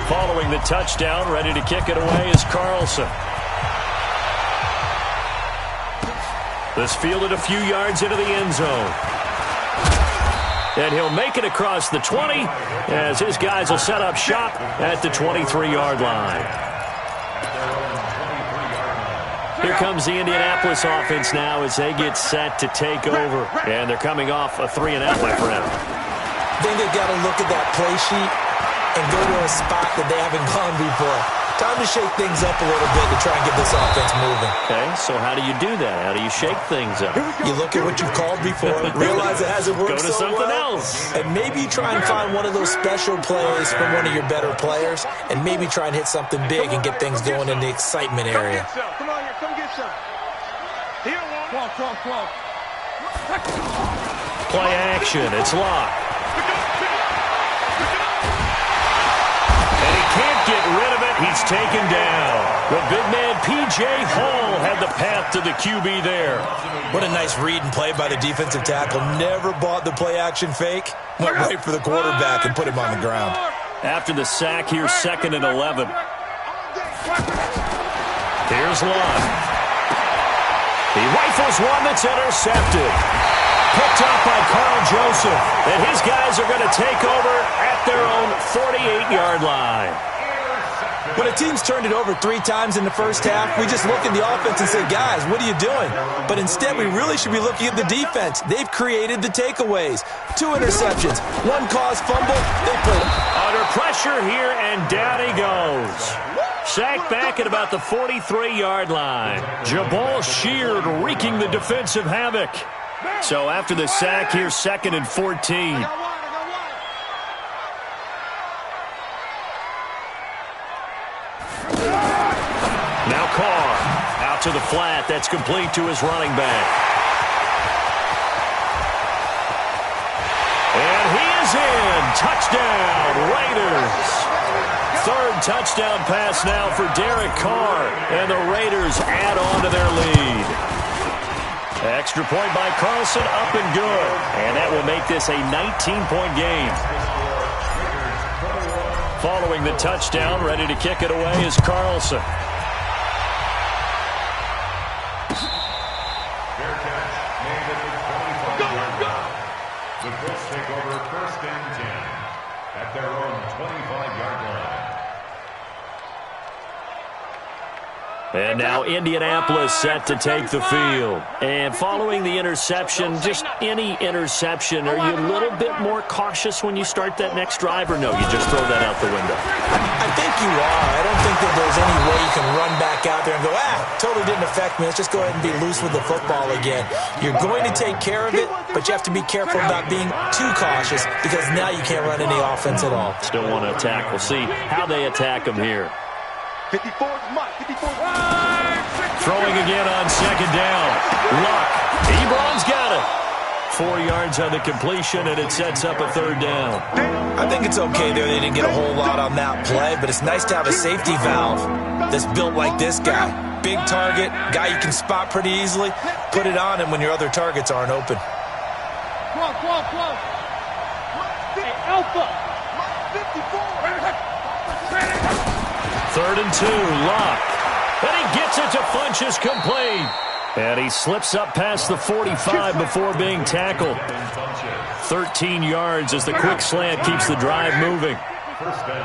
Following the touchdown, ready to kick it away is Carlson. This fielded a few yards into the end zone. And he'll make it across the 20 as his guys will set up shop at the 23-yard line. Here comes the Indianapolis offense now as they get set to take over. And they're coming off a 3-and-out, my friend. I think they've got to look at that play sheet and go to a spot that they haven't gone before. Time to shake things up a little bit to try and get this offense moving. Okay, so how do you do that? How do you shake things up? You look at what you've called before, realize it hasn't worked so well. Go to something else. And maybe try and find one of those special plays from one of your better players, and maybe try and hit something big and get things going in the excitement area. Come on here, come get some. Here, close. Play action, it's locked. Can't get rid of it. He's taken down. The big man, P.J. Hall, had the path to the QB there. What a nice read and play by the defensive tackle. Never bought the play-action fake. Went right for the quarterback and put him on the ground. After the sack, here's 2nd and 11. Here's Lund. He rifles one that's intercepted. Picked up by Carl Joseph. And his guys are going to take over at their own 48-yard line. When a team's turned it over 3 times in the first half, we just look at the offense and say, guys, what are you doing? But instead, we really should be looking at the defense. They've created the takeaways. 2 interceptions, 1 caused fumble. They played under pressure here, and down he goes. Sacked back at about the 43-yard line. Jabal Sheard wreaking the defensive havoc. So after the sack, here's 2nd and 14. Now Carr out to the flat. That's complete to his running back. And he is in. Touchdown, Raiders. 3rd touchdown pass now for Derek Carr. And the Raiders add on to their lead. Extra point by Carlson, up and good. And that will make this a 19-point game. Following the touchdown, ready to kick it away is Carlson. Fair catch made at the 25-yard line. The Colts take over 1st and 10 at their own 25-yard line. And now Indianapolis set to take the field. And following the interception, just any interception, are you a little bit more cautious when you start that next drive, or no, you just throw that out the window? I think you are. I don't think that there's any way you can run back out there and go, totally didn't affect me. Let's just go ahead and be loose with the football again. You're going to take care of it, but you have to be careful about being too cautious because now you can't run any offense at all. Still want to attack. We'll see how they attack them here. 54 Mike. 54 Throwing again on second down. Luck. Ebron's got it. 4 yards on the completion, and it sets up a third down. I think it's okay there. They didn't get a whole lot on that play, but it's nice to have a safety valve that's built like this guy. Big target, guy you can spot pretty easily. Put it on him when your other targets aren't open. Close. Hey, Alpha. 54. 3rd and 2, Luck. And he gets it to Funchess complete. And he slips up past the 45 before being tackled. 13 yards as the quick slant keeps the drive moving.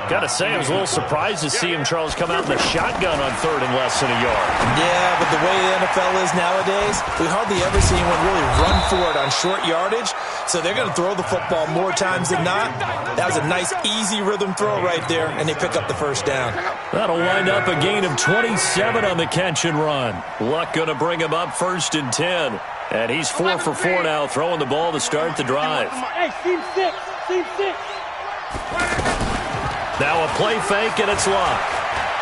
Got to say, I was a little surprised to see him, Charles, come out in the shotgun on 3rd and less than a yard. Yeah, but the way the NFL is nowadays, we hardly ever see anyone really run for it on short yardage. So they're going to throw the football more times than not. That was a nice, easy rhythm throw right there, and they pick up the first down. That'll wind up a gain of 27 on the catch and run. Luck going to bring him up 1st and 10. And he's 4 for 4 now, throwing the ball to start the drive. Hey, team 6. Now a play fake, and it's Luck.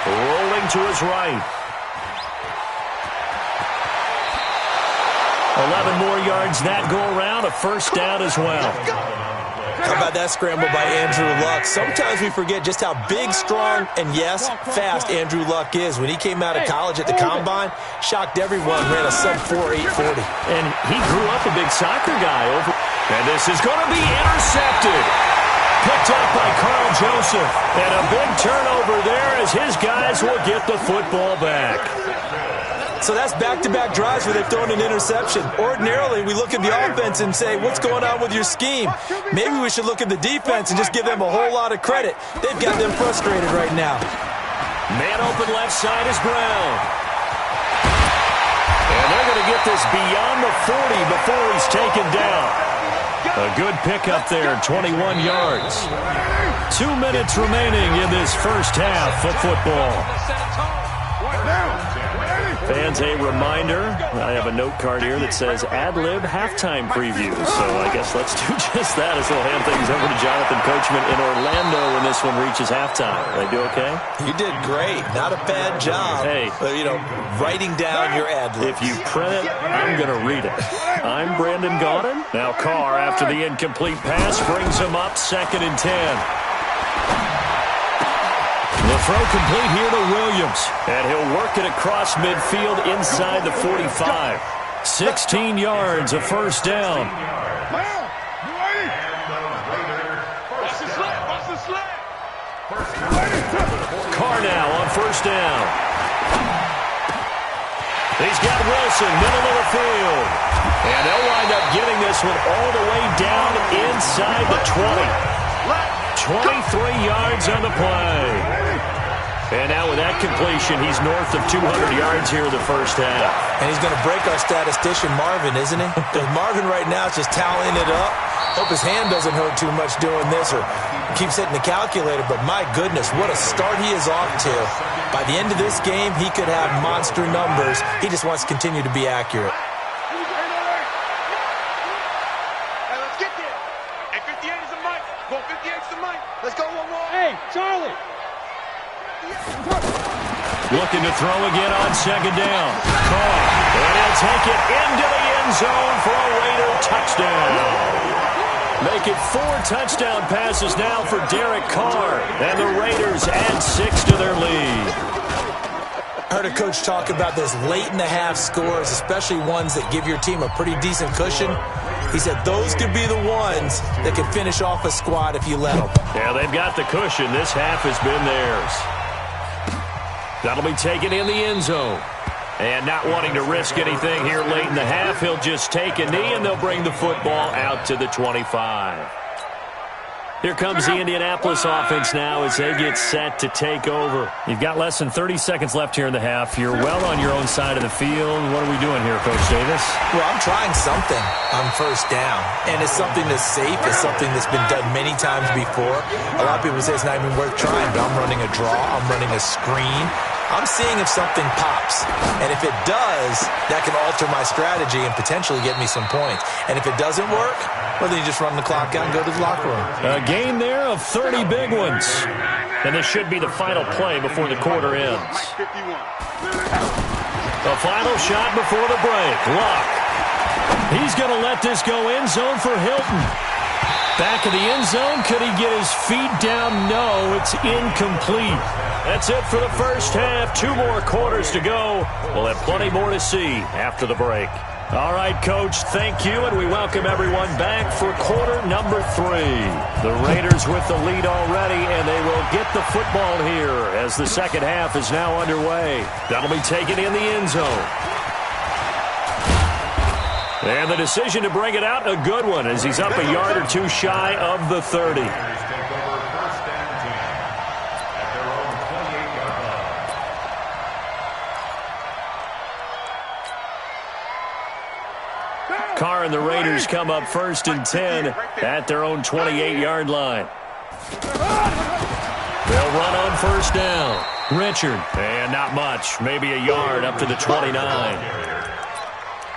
Rolling to his right. 11 more yards that go around, a first down as well. How about that scramble by Andrew Luck? Sometimes we forget just how big, strong, and yes, fast Andrew Luck is. When he came out of college at the Combine, shocked everyone, ran a sub-4 840. And he grew up a big soccer guy. And this is going to be intercepted. Picked up by Carl Joseph. And a big turnover there as his guys will get the football back. So that's back-to-back drives where they've thrown an interception. Ordinarily, we look at the offense and say, what's going on with your scheme? Maybe we should look at the defense and just give them a whole lot of credit. They've got them frustrated right now. Man open left side is Brown. And they're going to get this beyond the 40 before he's taken down. A good pickup there, 21 yards. 2 minutes remaining in this first half of football. Fans, a reminder, I have a note card here that says ad-lib halftime preview. So I guess let's do just that as we'll hand things over to Jonathan Coachman in Orlando when this one reaches halftime. Did I do okay? You did great. Not a bad job. Hey. Writing down your ad-libs. If you print it, I'm going to read it. I'm Brandon Gaudin. Now Carr, after the incomplete pass, brings him up 2nd and 10. The throw complete here to Williams. And he'll work it across midfield inside the 45. 16 yards, a first down. Carr now on first down. He's got Wilson, middle of the field. And they'll wind up getting this one all the way down inside the 20. 23 yards on the play. And now with that completion, he's north of 200 yards here in the first half. And he's going to break our statistician Marvin, isn't he? Because Marvin right now is just tallying it up. Hope his hand doesn't hurt too much doing this or keeps hitting the calculator. But my goodness, what a start he is off to. By the end of this game, he could have monster numbers. He just wants to continue to be accurate. Hey, let's get there. Hey, 58 is the mic. Go 58 is the mic. Let's go one more. Hey, Charlie. Looking to throw again on second down. Carr. And he'll take it into the end zone for a Raider touchdown. Make it 4 touchdown passes now for Derek Carr. And the Raiders add 6 to their lead. I heard a coach talk about those late-in-the-half scores, especially ones that give your team a pretty decent cushion. He said those could be the ones that could finish off a squad if you let them. Yeah, they've got the cushion. This half has been theirs. That'll be taken in the end zone. And not wanting to risk anything here late in the half, he'll just take a knee, and they'll bring the football out to the 25. Here comes the Indianapolis offense now as they get set to take over. You've got less than 30 seconds left here in the half. You're well on your own side of the field. What are we doing here, Coach Davis? Well, I'm trying something on first down, and it's something that's safe. It's something that's been done many times before. A lot of people say it's not even worth trying, but I'm running a draw. I'm running a screen. I'm seeing if something pops. And if it does, that can alter my strategy and potentially get me some points. And if it doesn't work, well, then you just run the clock out and go to the locker room. A gain there of 30 big ones. And this should be the final play before the quarter ends. The final shot before the break. Luck. He's going to let this go end zone for Hilton. Back of the end zone. Could he get his feet down? No, it's incomplete. That's it for the first half. 2 more quarters to go. We'll have plenty more to see after the break. All right, Coach, thank you, and we welcome everyone back for quarter number 3. The Raiders with the lead already, and they will get the football here as the second half is now underway. That'll be taken in the end zone. And the decision to bring it out, a good one, as he's up a yard or 2 shy of the 30. Carr and the Raiders come up 1st and 10 at their own 28-yard line. They'll run on first down. Richard, and not much, maybe a yard up to the 29.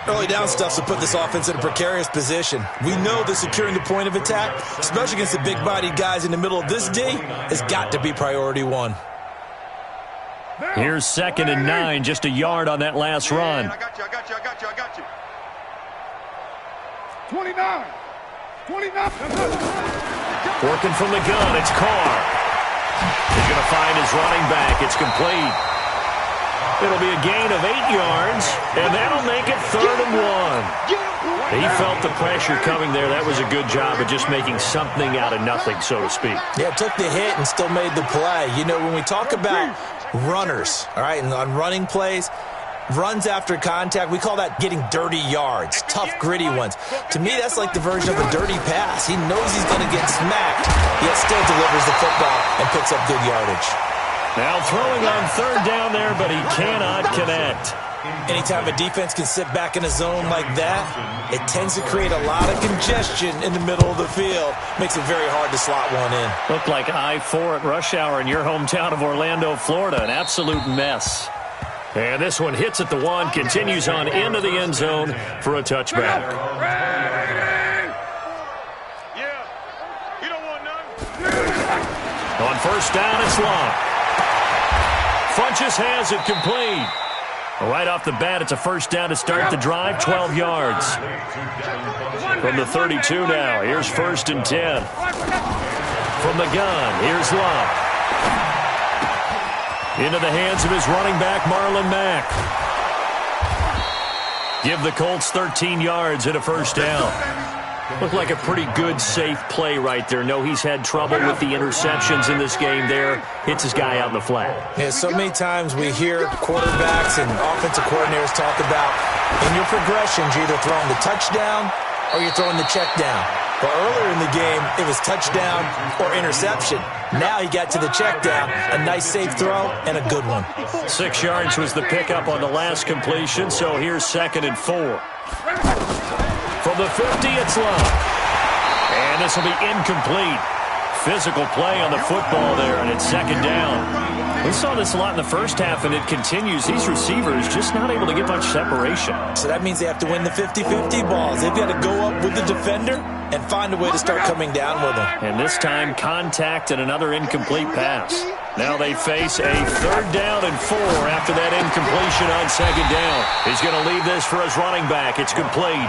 Early down stuff to put this offense in a precarious position. We know that securing the point of attack, especially against the big-bodied guys in the middle of this D, has got to be priority 1. Here's 2nd and 9, just a yard on that last run. I got you. 29. Working from the gun, it's Carr. He's going to find his running back. It's complete. It'll be a gain of 8 yards, and that'll make it 3rd and 1. He felt the pressure coming there. That was a good job of just making something out of nothing, so to speak. Yeah, took the hit and still made the play. You know, when we talk about runners, all right, and on running plays, runs after contact, we call that getting dirty yards, tough, gritty ones. To me, that's like the version of a dirty pass. He knows he's going to get smacked, yet still delivers the football and picks up good yardage. Now throwing on 3rd down there, but he cannot connect. Anytime a defense can sit back in a zone like that, it tends to create a lot of congestion in the middle of the field. Makes it very hard to slot one in. Looked like I-4 at rush hour in your hometown of Orlando, Florida. An absolute mess. And this one hits at the 1, continues on into the end zone for a touchback. On first down, it's Long. Funches has it complete. Right off the bat, it's a first down to start the drive, 12 yards. From the 32 now, here's 1st and 10. From the gun, here's Love. Into the hands of his running back, Marlon Mack. Give the Colts 13 yards and a first down. Looked like a pretty good, safe play right there. No, he's had trouble with the interceptions in this game there. Hits his guy out in the flat. Yeah, so many times we hear quarterbacks and offensive coordinators talk about in your progressions, you're either throwing the touchdown or you're throwing the check down. But earlier in the game, it was touchdown or interception. Now he got to the check down, a nice safe throw, and a good one. 6 yards was the pickup on the last completion, so here's 2nd and 4. From the 50, it's Love. And this will be incomplete. Physical play on the football there, and it's 2nd down. We saw this a lot in the first half, and it continues. These receivers just not able to get much separation. So that means they have to win the 50-50 balls. They've got to go up with the defender and find a way to start coming down with them. And this time, contact and another incomplete pass. Now they face a 3rd down and 4 after that incompletion on 2nd down. He's going to leave this for his running back. It's complete.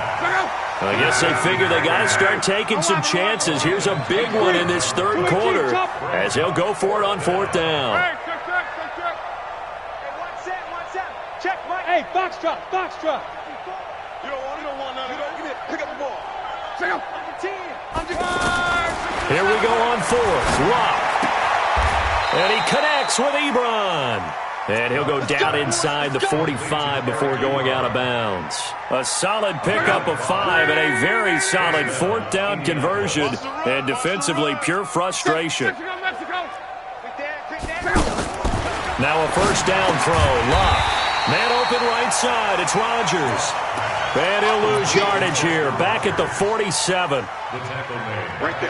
I guess they figure they got to start taking some chances. Here's a big one in this 3rd quarter as they'll go for it on 4th down. Hey, box drop. You don't want none. Pick up the ball. Here we go on 4th. Lock. And he connects with Ebron. And he'll go down inside the 45 before going out of bounds. A solid pickup of 5 and a very solid fourth down conversion. And defensively, pure frustration. Now a first down throw. Luck. Man open right side. It's Rodgers. And he'll lose yardage here. Back at the 47.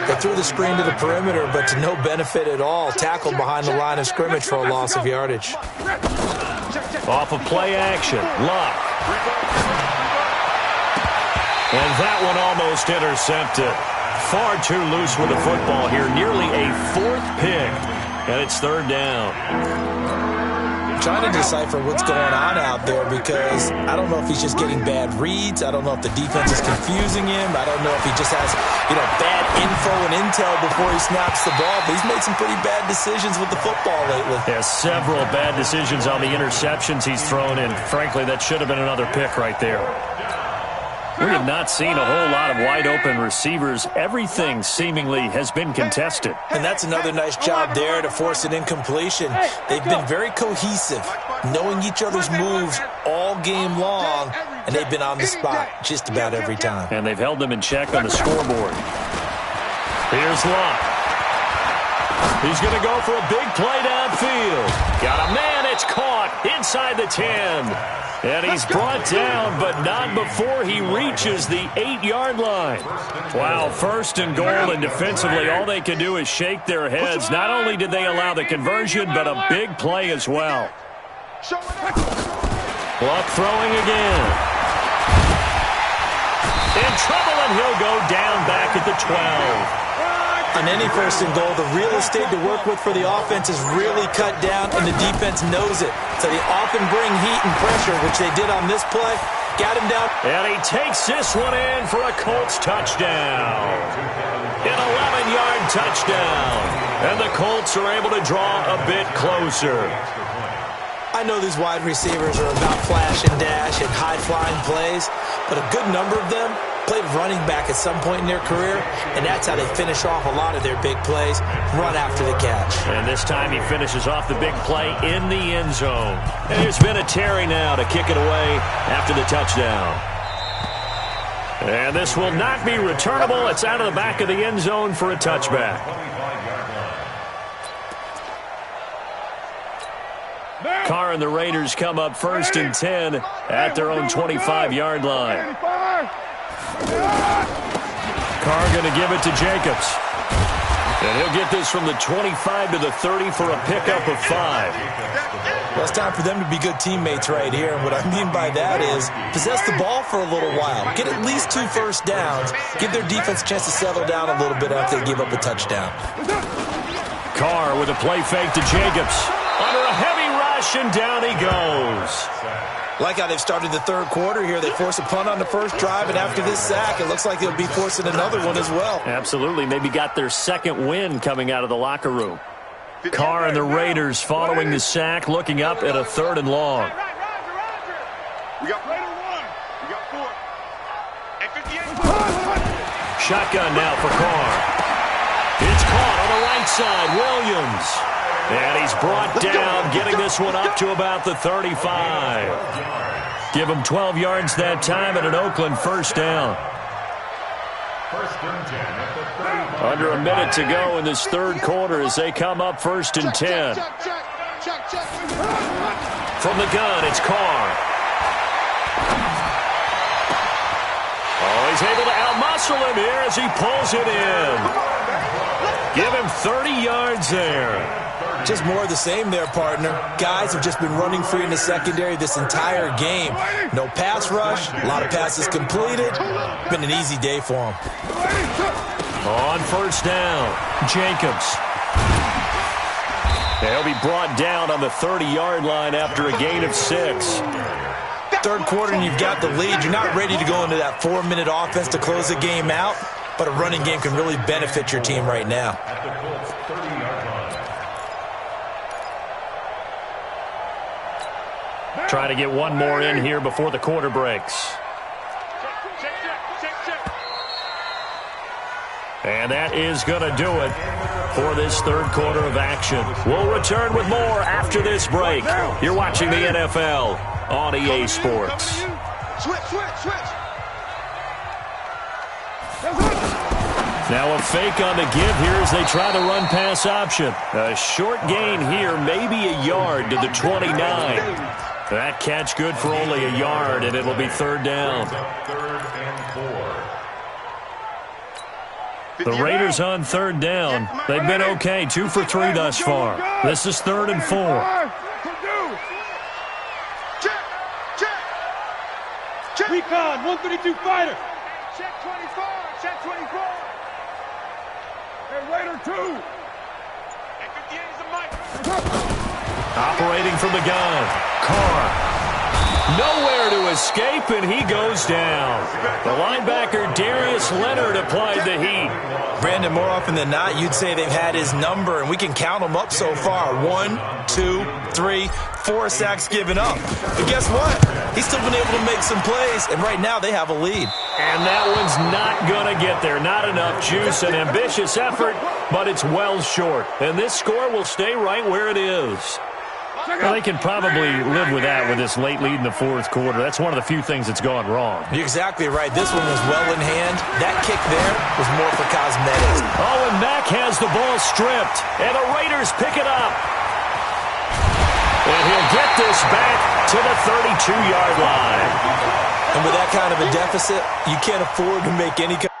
They threw the screen to the perimeter, but to no benefit at all. Tackled behind the line of scrimmage for a loss of yardage. Off of play action. Luck. And that one almost intercepted. Far too loose with the football here. Nearly a fourth pick. And it's third down. Trying to decipher what's going on out there because I don't know if he's just getting bad reads. I don't know if the defense is confusing him. I don't know if he just has, bad info and intel before he snaps the ball. But he's made some pretty bad decisions with the football lately. Yeah, several bad decisions on the interceptions he's thrown in. Frankly, that should have been another pick right there. We have not seen a whole lot of wide-open receivers. Everything seemingly has been contested. And that's another nice job there to force an incompletion. They've been very cohesive, knowing each other's moves all game long, and they've been on the spot just about every time. And they've held them in check on the scoreboard. Here's Luck. He's going to go for a big play downfield. Got a man. It's caught inside the 10. And he's brought down, but not before he reaches the 8-yard line. Wow, first and goal, and defensively, all they can do is shake their heads. Not only did they allow the conversion, but a big play as well. Luck throwing again. In trouble, and he'll go down back at the 12. On any first and goal, the real estate to work with for the offense is really cut down, and the defense knows it. So they often bring heat and pressure, which they did on this play. Got him down. And he takes this one in for a Colts touchdown. An 11-yard touchdown. And the Colts are able to draw a bit closer. I know these wide receivers are about flash and dash and high-flying plays, but a good number of them played running back at some point in their career, and that's how they finish off a lot of their big plays, run after the catch. And this time he finishes off the big play in the end zone. And there's been a Terry now to kick it away after the touchdown. And this will not be returnable. It's out of the back of the end zone for a touchback. Carr and the Raiders come up first and 10 at their own 25-yard line. Carr going to give it to Jacobs. And he'll get this from the 25 to the 30 for a pickup of 5. Well, it's time for them to be good teammates right here. And what I mean by that is possess the ball for a little while. Get at least 2 first downs. Give their defense a chance to settle down a little bit after they give up a touchdown. Carr with a play fake to Jacobs. Under a heavy rush, and down he goes. Like how they've started the third quarter here. They force a punt on the first drive, and after this sack, it looks like they'll be forcing another one as well. Absolutely. Maybe got their second win coming out of the locker room. Carr and the Raiders following the sack, looking up at a 3rd and long. We got 1. We got 4. And 58. Shotgun now for Carr. It's caught on the right side. Williams. And he's brought down, getting this one up to about the 35. Give him 12 yards that time and an Oakland first down. Under a minute to go in this third quarter as they come up first and 10. From the gun, it's Carr. Oh, he's able to outmuscle him here as he pulls it in. Give him 30 yards there. Just more of the same there, partner. Guys have just been running free in the secondary this entire game. No pass rush, a lot of passes completed. Been an easy day for them. On first down, Jacobs. He'll be brought down on the 30-yard line after a gain of 6. Third quarter and you've got the lead. You're not ready to go into that 4-minute offense to close the game out, but a running game can really benefit your team right now. Trying to get one more in here before the quarter breaks. And that is going to do it for this third quarter of action. We'll return with more after this break. You're watching the NFL on EA Sports. Switch. Now a fake on the give here as they try the run-pass option. A short gain here, maybe a yard to the 29. That catch good for only a yard, and it'll be third down. The Raiders on third down. They've been okay, 2 for 3 thus far. This is 3rd and 4. Check. Recon, 132 fighter. Check 24. Check 24. Hey, Raider 2. And 58 is the mic. Operating from the gun. Carr. Nowhere to escape, and he goes down. The linebacker, Darius Leonard, applied the heat. Brandon, more often than not, you'd say they've had his number, and we can count them up so far. 1, 2, 3, 4 sacks given up. But guess what? He's still been able to make some plays, and right now they have a lead. And that one's not going to get there. Not enough juice. An ambitious effort, but it's well short. And this score will stay right where it is. Well, they can probably live with that with this late lead in the fourth quarter. That's one of the few things that's gone wrong. You're exactly right. This one was well in hand. That kick there was more for cosmetics. Oh, and Mack has the ball stripped. And the Raiders pick it up. And he'll get this back to the 32-yard line. And with that kind of a deficit, you can't afford to make any kind.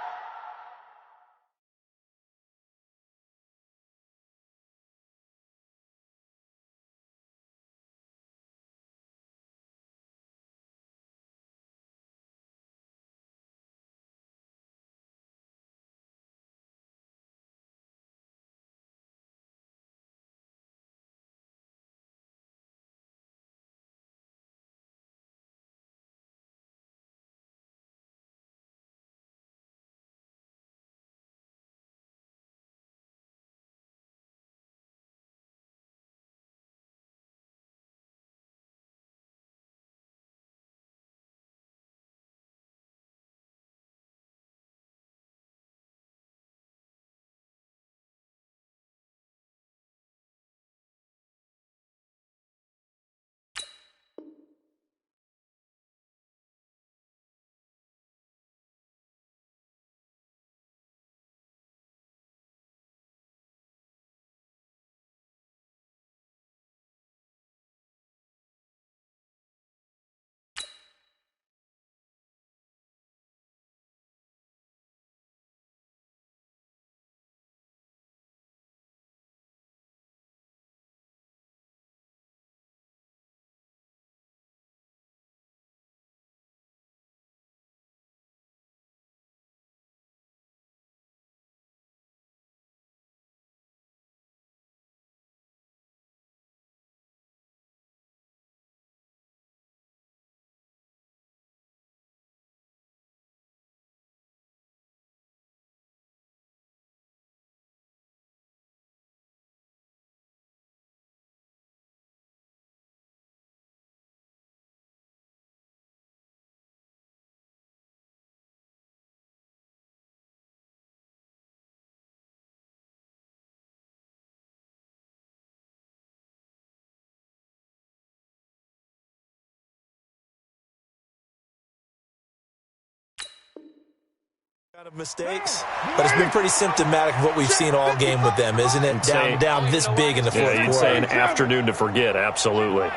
Kind of mistakes, but it's been pretty symptomatic of what we've seen all game with them, isn't it? Down this big in the fourth quarter. You'd say an afternoon to forget, absolutely.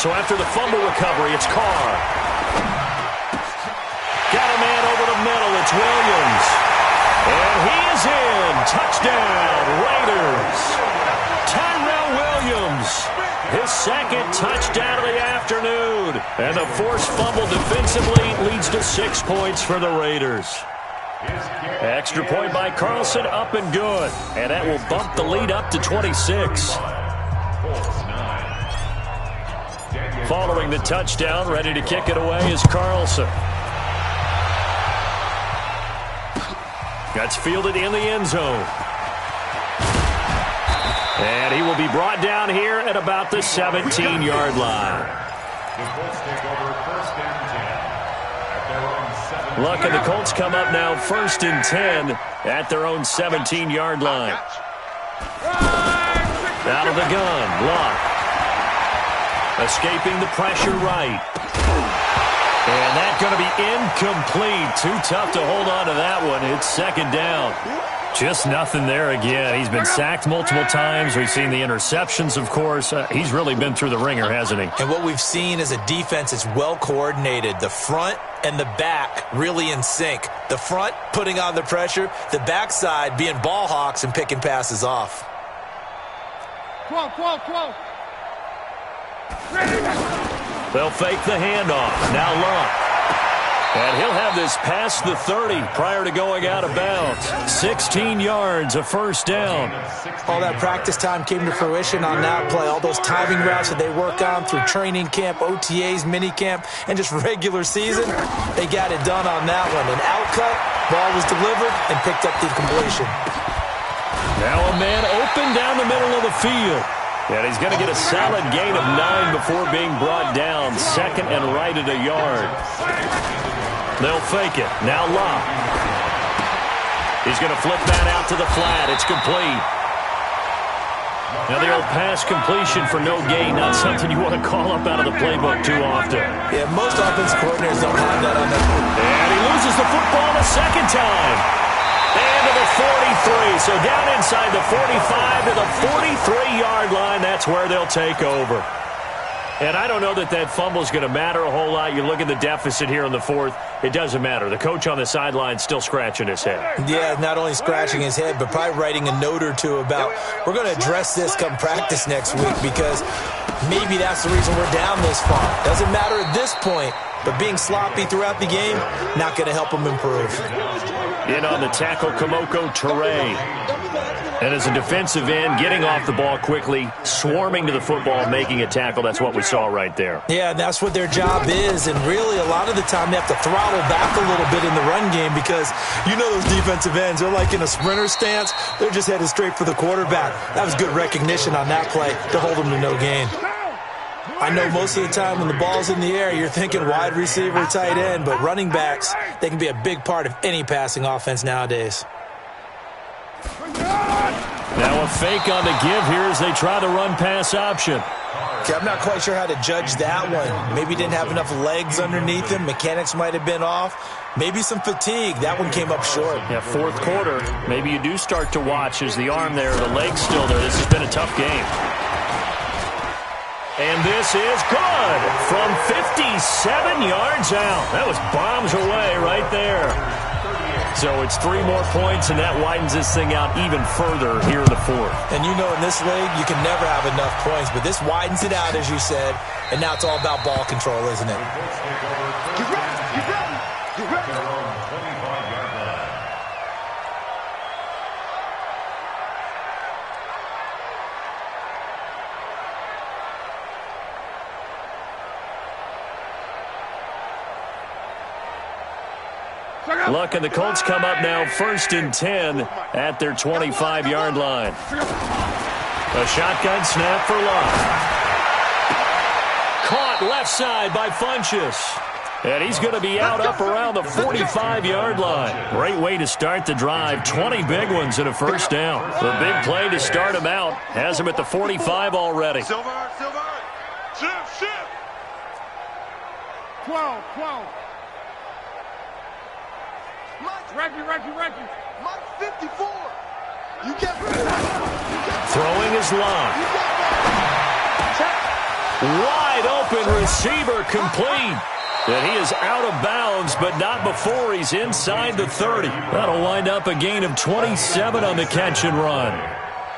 So after the fumble recovery, it's Carr. Got a man over the middle, it's Williams. And he is in. Touchdown, Raiders. Tyrell Williams. His second touchdown of the afternoon. And the forced fumble defensively leads to 6 points for the Raiders. Extra point by Carlson, up and good. And that will bump the lead up to 26. Following the touchdown, ready to kick it away is Carlson. That's fielded in the end zone. And he will be brought down here at about the 17-yard line. The Colts take over 1st and 10 at their own Luck and the Colts come up now 1st and 10 at their own 17-yard line. Out of the gun, Luck. Escaping the pressure right. And that's going to be incomplete. Too tough to hold on to that one. It's 2nd down. Just nothing there again. He's been sacked multiple times. We've seen the interceptions, of course. He's really been through the ringer, hasn't he? And what we've seen is a defense that's well coordinated. The front and the back really in sync. The front putting on the pressure. The backside being ball hawks and picking passes off. 12. They'll fake the handoff. Now Luck. And he'll have this past the 30 prior to going out of bounds. 16 yards, a 1st down. All that practice time came to fruition on that play. All those timing routes that they work on through training camp, OTAs, minicamp, and just regular season, they got it done on that one. An outcut, ball was delivered, and picked up the completion. Now a man open down the middle of the field. And he's going to get a solid gain of 9 before being brought down. 2nd and right at a yard. They'll fake it. Now Luck. He's going to flip that out to the flat. It's complete. Now the old pass completion for no gain, not something you want to call up out of the playbook too often. Yeah, most offensive coordinators don't have that on their... And he loses the football a 2nd time. And to the 43. So down inside the 45 to the 43-yard line. That's where they'll take over. And I don't know that that fumble is going to matter a whole lot. You look at the deficit here in the 4th. It doesn't matter. The coach on the sideline still scratching his head. Yeah, not only scratching his head, but probably writing a note or two about, we're going to address this come practice next week because maybe that's the reason we're down this far. Doesn't matter at this point, but being sloppy throughout the game, not going to help them improve. In on the tackle, Kamoko Toure. And as a defensive end, getting off the ball quickly, swarming to the football, making a tackle. That's what we saw right there. Yeah, that's what their job is. And really, a lot of the time, they have to throttle back a little bit in the run game because you know those defensive ends, they're like in a sprinter stance. They're just headed straight for the quarterback. That was good recognition on that play to hold them to no gain. I know most of the time when the ball's in the air, you're thinking wide receiver, tight end, but running backs, they can be a big part of any passing offense nowadays. Now a fake on the give here as they try the run-pass option. Okay, I'm not quite sure how to judge that one. Maybe didn't have enough legs underneath him. Mechanics might have been off. Maybe some fatigue. That one came up short. Yeah, 4th quarter. Maybe you do start to watch as the arm there, the leg's still there. This has been a tough game. And this is good from 57 yards out. That was bombs away right there. So it's 3 more points, and that widens this thing out even further here in the 4th. And you know in this league, you can never have enough points, but this widens it out, as you said, and now it's all about ball control, isn't it? Get ready, get ready, get ready. Luck and the Colts come up now 1st and 10 at their 25-yard line. A shotgun snap for Luck. Caught left side by Funchess. And he's going to be out up around the 45-yard line. Great way to start the drive. 20 big ones and a 1st down. The big play to start him out. Has him at the 45 already. Silver, shift. 12. Reggie. Mike 54. You get Throwing his long. Wide open receiver complete. And he is out of bounds, but not before he's inside the 30. That'll wind up a gain of 27 on the catch and run.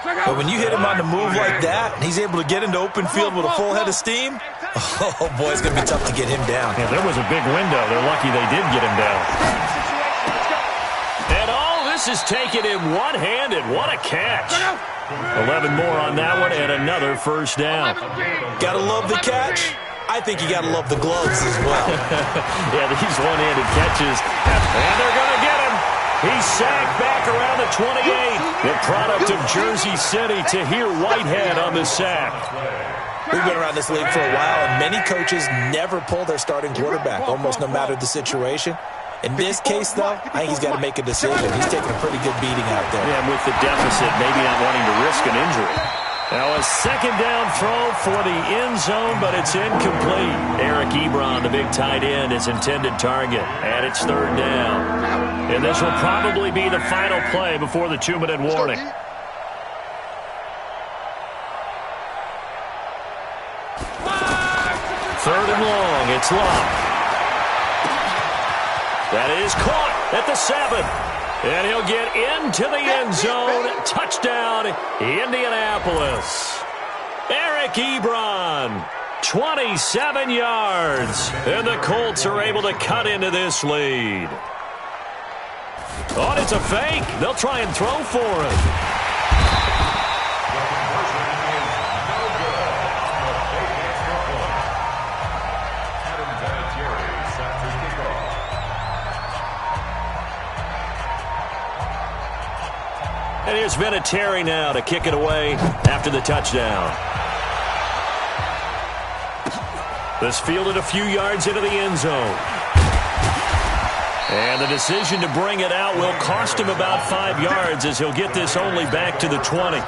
But when you hit him on the move like that, and he's able to get into open field with a full head of steam, oh boy, it's going to be tough to get him down. Yeah, there was a big window. They're lucky they did get him down. And all this is taken in one-handed. What a catch. 11 more on that one and another 1st down. Gotta love the catch. I think you gotta love the gloves as well. Yeah, these one-handed catches. And they're going to get him. He's sacked back around the 28. The product of Jersey City to hear Whitehead on the sack. We've been around this league for a while, and many coaches never pull their starting quarterback, almost no matter the situation. In this case, though, I think he's got to make a decision. He's taking a pretty good beating out there. Yeah, and with the deficit, maybe not wanting to risk an injury. Now a second down throw for the end zone, but it's incomplete. Eric Ebron, the big tight end, his intended target. And it's third down. And this will probably be the final play before the 2-minute warning. Third and long, it's Locke. That is caught at the 7. And he'll get into the end zone. Touchdown, Indianapolis. Eric Ebron, 27 yards. And the Colts are able to cut into this lead. Oh, and it's a fake. They'll try and throw for it. And here's Vinatieri now to kick it away after the touchdown. This fielded a few yards into the end zone. And the decision to bring it out will cost him about 5 yards as he'll get this only back to the 20.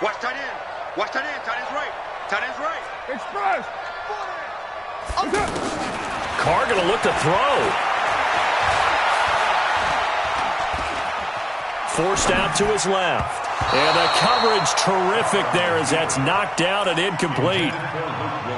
Watch tight end. Watch tight end. Tight end's right. Tight end's right. Express. Carr going to look to throw. Forced out to his left. And the coverage terrific there as that's knocked down and incomplete.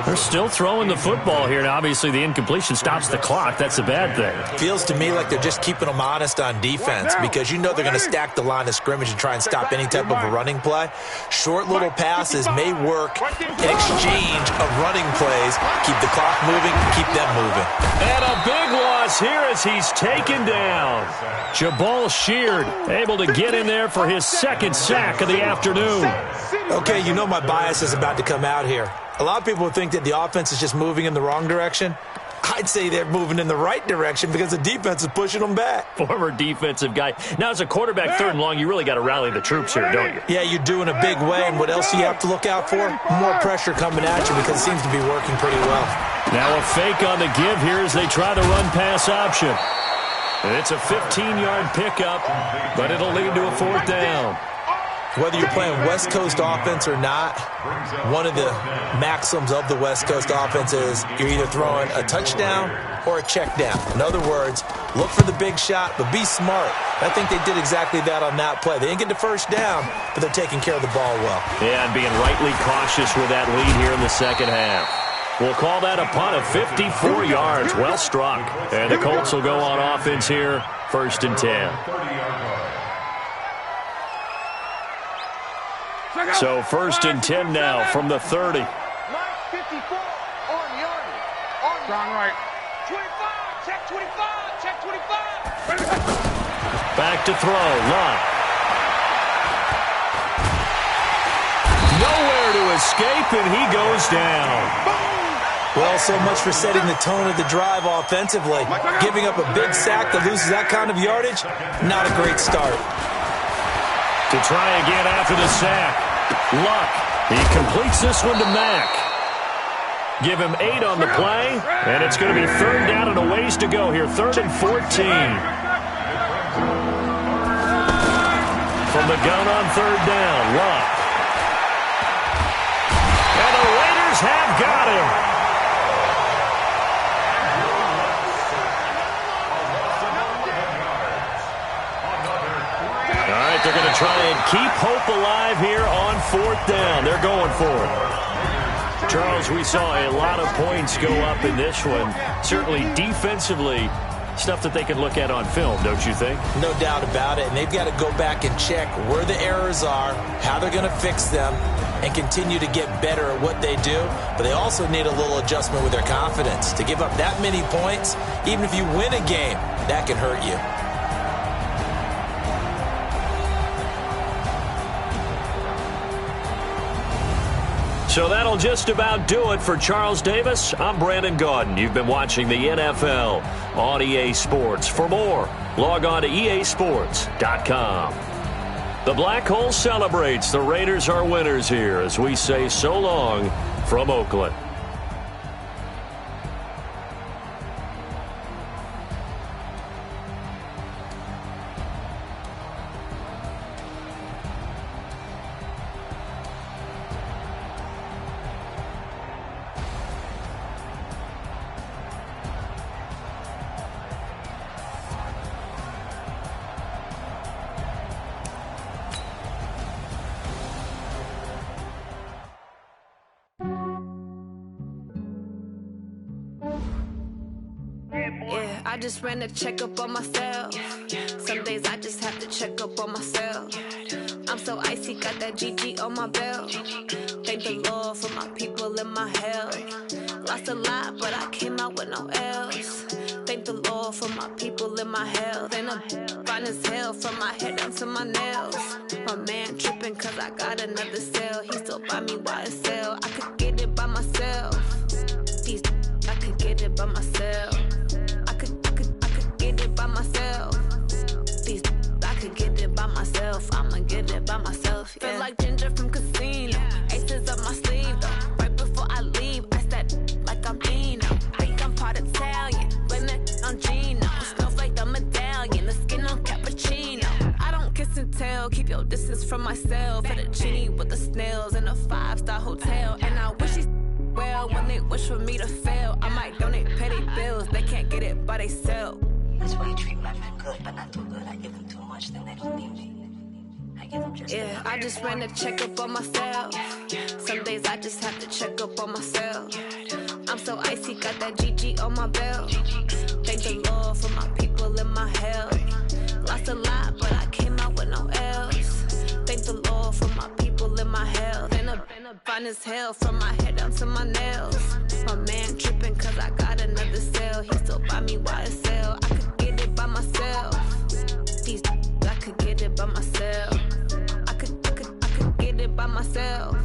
They're still throwing the football here, and obviously the incompletion stops the clock. That's a bad thing. Feels to me like they're just keeping them honest on defense because you know they're going to stack the line of scrimmage and try and stop any type of a running play. Short little passes may work in exchange of running plays. Keep the clock moving, keep them moving. And a big loss here as he's taken down. Jabal Sheard able to get in there for his second sack of the afternoon. Okay, you know my bias is about to come out here. A lot of people think that the offense is just moving in the wrong direction. I'd say they're moving in the right direction because the defense is pushing them back. Former defensive guy. Now, as a quarterback, third and long, you really got to rally the troops here, don't you? Yeah, you do in a big way. And what else do you have to look out for? More pressure coming at you because it seems to be working pretty well. Now a fake on the give here as they try the run-pass option. It's a 15-yard pickup, but it'll lead to a fourth down. Whether you're playing West Coast offense or not, one of the maxims of the West Coast offense is you're either throwing a touchdown or a check down. In other words, look for the big shot, but be smart. I think they did exactly that on that play. They didn't get the first down, but they're taking care of the ball well. Yeah, and being rightly cautious with that lead here in the second half. We'll call that a punt of 54 yards. Well struck. And the Colts will go on offense here, 1st and 10. So 1st and 10 now from the 30. 54 on the army. Strong right. 25. Check 25. Check 25. Back to throw. Locke. Nowhere to escape, and he goes down. Well, so much for setting the tone of the drive offensively. Giving up a big sack that loses that kind of yardage, not a great start. To try again after the sack. Luck. He completes this one to Mack. Give him 8 on the play, and it's going to be third down and a ways to go here. 3rd and 14. From the gun on 3rd down, Luck. And the Raiders have got him. They're going to try and keep hope alive here on 4th down. They're going for it. Charles, we saw a lot of points go up in this one. Certainly defensively, stuff that they can look at on film, don't you think? No doubt about it. And they've got to go back and check where the errors are, how they're going to fix them, and continue to get better at what they do. But they also need a little adjustment with their confidence. To give up that many points, even if you win a game, that can hurt you. So that'll just about do it for Charles Davis. I'm Brandon Gaudin. You've been watching the NFL on EA Sports. For more, log on to easports.com. The Black Hole celebrates. The Raiders are winners here as we say so long from Oakland. I just ran a checkup on myself. Some days I just have to check up on myself. I'm so icy, got that GG on my belt. Thank the Lord for my people and my health. Lost a lot, but I came out with no else. Thank the Lord for my people and my health. And I'm fine as hell from my head down to my nails. My man tripping cause I got another cell. He still buy me YSL. I could get it by myself. I could get it by myself. I could get it by myself. I could get it by myself. I'ma get it by myself. Yeah. Feel like Ginger from Casino. Aces up my sleeve though. Right before I leave, I said like I'm Dino. Think I'm part Italian. Blame that on Gino. Smells like the medallion. The skin on cappuccino. I don't kiss and tell. Keep your distance from myself. At a genie with the snails in a 5-star hotel. And I wish he's well when they wish for me to fail. I might donate petty bills. They can't get it by they sell. That's why you treat my men good, but not too good. I give them too much, then they don't need me. I give them just enough. I just ran a checkup on myself. Some days I just have to check up on myself. I'm so icy, got that GG on my belt. Thank the Lord for my people and my health. Lost a lot, but I came out with no else. Thank the Lord for my people and my health. And I'm fine as hell from my head down to my nails. My man tripping cause I got another cell. He still buy me YSL. I could get it by myself. I could get it by myself. I could get it by myself.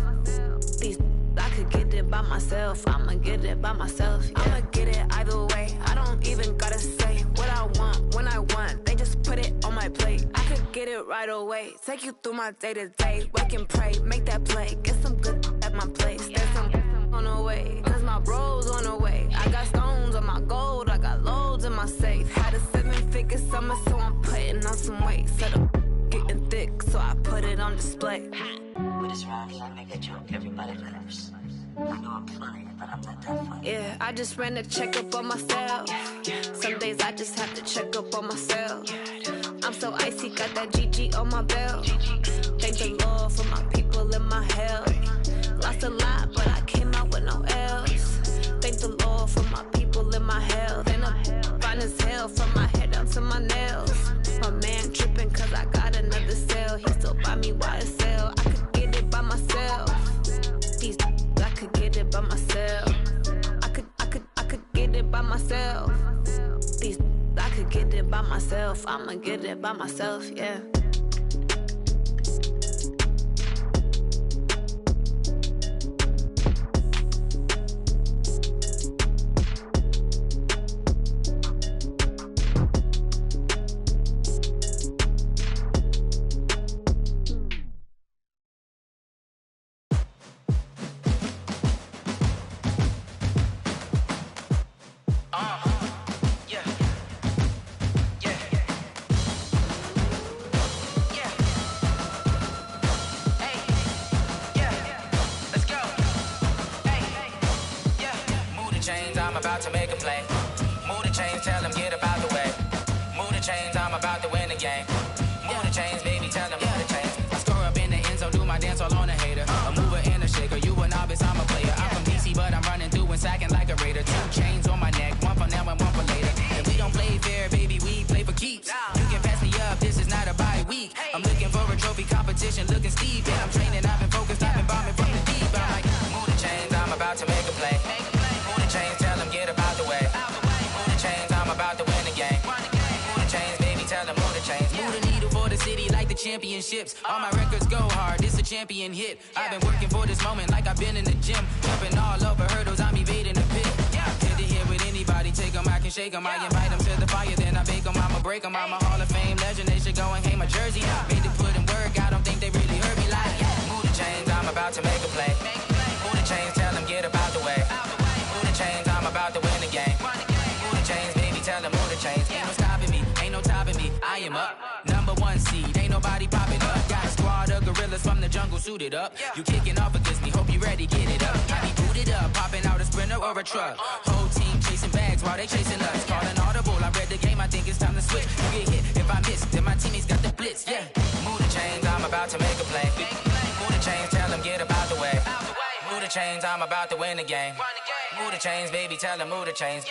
I could get it by myself. I'ma get it by myself. Yeah. I'ma get it either way. I don't even gotta say what I want when I want. They just put it on my plate. I could get it right away. Take you through my day to day. Wake and pray, make that play. Get some good at my place. There's some on the way. Cause my bro's on the way. I got stones on my gold. I got loads in my safe. Had a 7-figure summer, so I'm putting on some weight. Set up getting thick, so I put it on display. With this round, I make a joke. Everybody laughs. I know I'm funny, but I'm not that funny. Yeah, I just ran a checkup on myself. Some days I just have to check up on myself. I'm so icy, got that GG on my belt. Thank the Lord for my people and my health. Lost a lot, but I came out with no else. Thank the Lord for my people and my health. And I'm fine as hell from my head down to my nails. My man tripping cause I got another cell. He still buy me YSL. I could get it by myself. I could get it by myself. I could get it by myself. I could get it by myself. I'ma get it by myself, yeah. About to make a play. Move the chains, tell them get about the way. Move the chains, I'm about to win the game. Move the chains, baby, tell them move the chains. I score up in the end zone, do my dance all on a hater. A mover and a shaker, you a novice, I'm a player. I'm from DC, but I'm running through and sacking like a raider. 2 chains on my neck, one for now and one for later. If we don't play fair, baby, we play for keeps. You can pass me up, this is not a bye week. I'm looking for a trophy competition, looking steep. And I'm training, I've been focused, I've been bombing from the deep. I'm like, move the chains, I'm about to make a play. Move the chains, tell them get about the way. Move the chains, I'm about to win the game. Move the chains, baby, tell them move the chains. Move the needle for the city like the championships. All my records go hard, this a champion hit. I've been working for this moment like I've been in the gym. Jumping all over hurdles, I'm evading the pit. Head to head with anybody, take them, I can shake them. I invite them to the fire, then I bake them, I'ma break them. I'm a Hall of Fame legend, they should go and hang my jersey. Made to put in work, I don't think they really heard me like, move the chains, I'm about to make a play. Move the chains, tell them get up out the way. Move the chains, I'm about to win the game. Move the chains, baby, tell them move the chains. Ain't no stopping me, ain't no topping me, I am up. Number one seed, ain't nobody popping up. Got a squad of gorillas from the jungle suited up. You kicking off against me, hope you ready, get it up. I be booted up, popping out a sprinter or a truck. Whole team chasing bags while they chasing us. Calling audible, I read the game, I think it's time to switch. You get hit, if I miss, then my teammates got the blitz, Move the chains, I'm about to make a play. Move the chains, tell them get up out the way. Move the chains, I'm about to win the game. Move the chains, baby, tell them move the chains.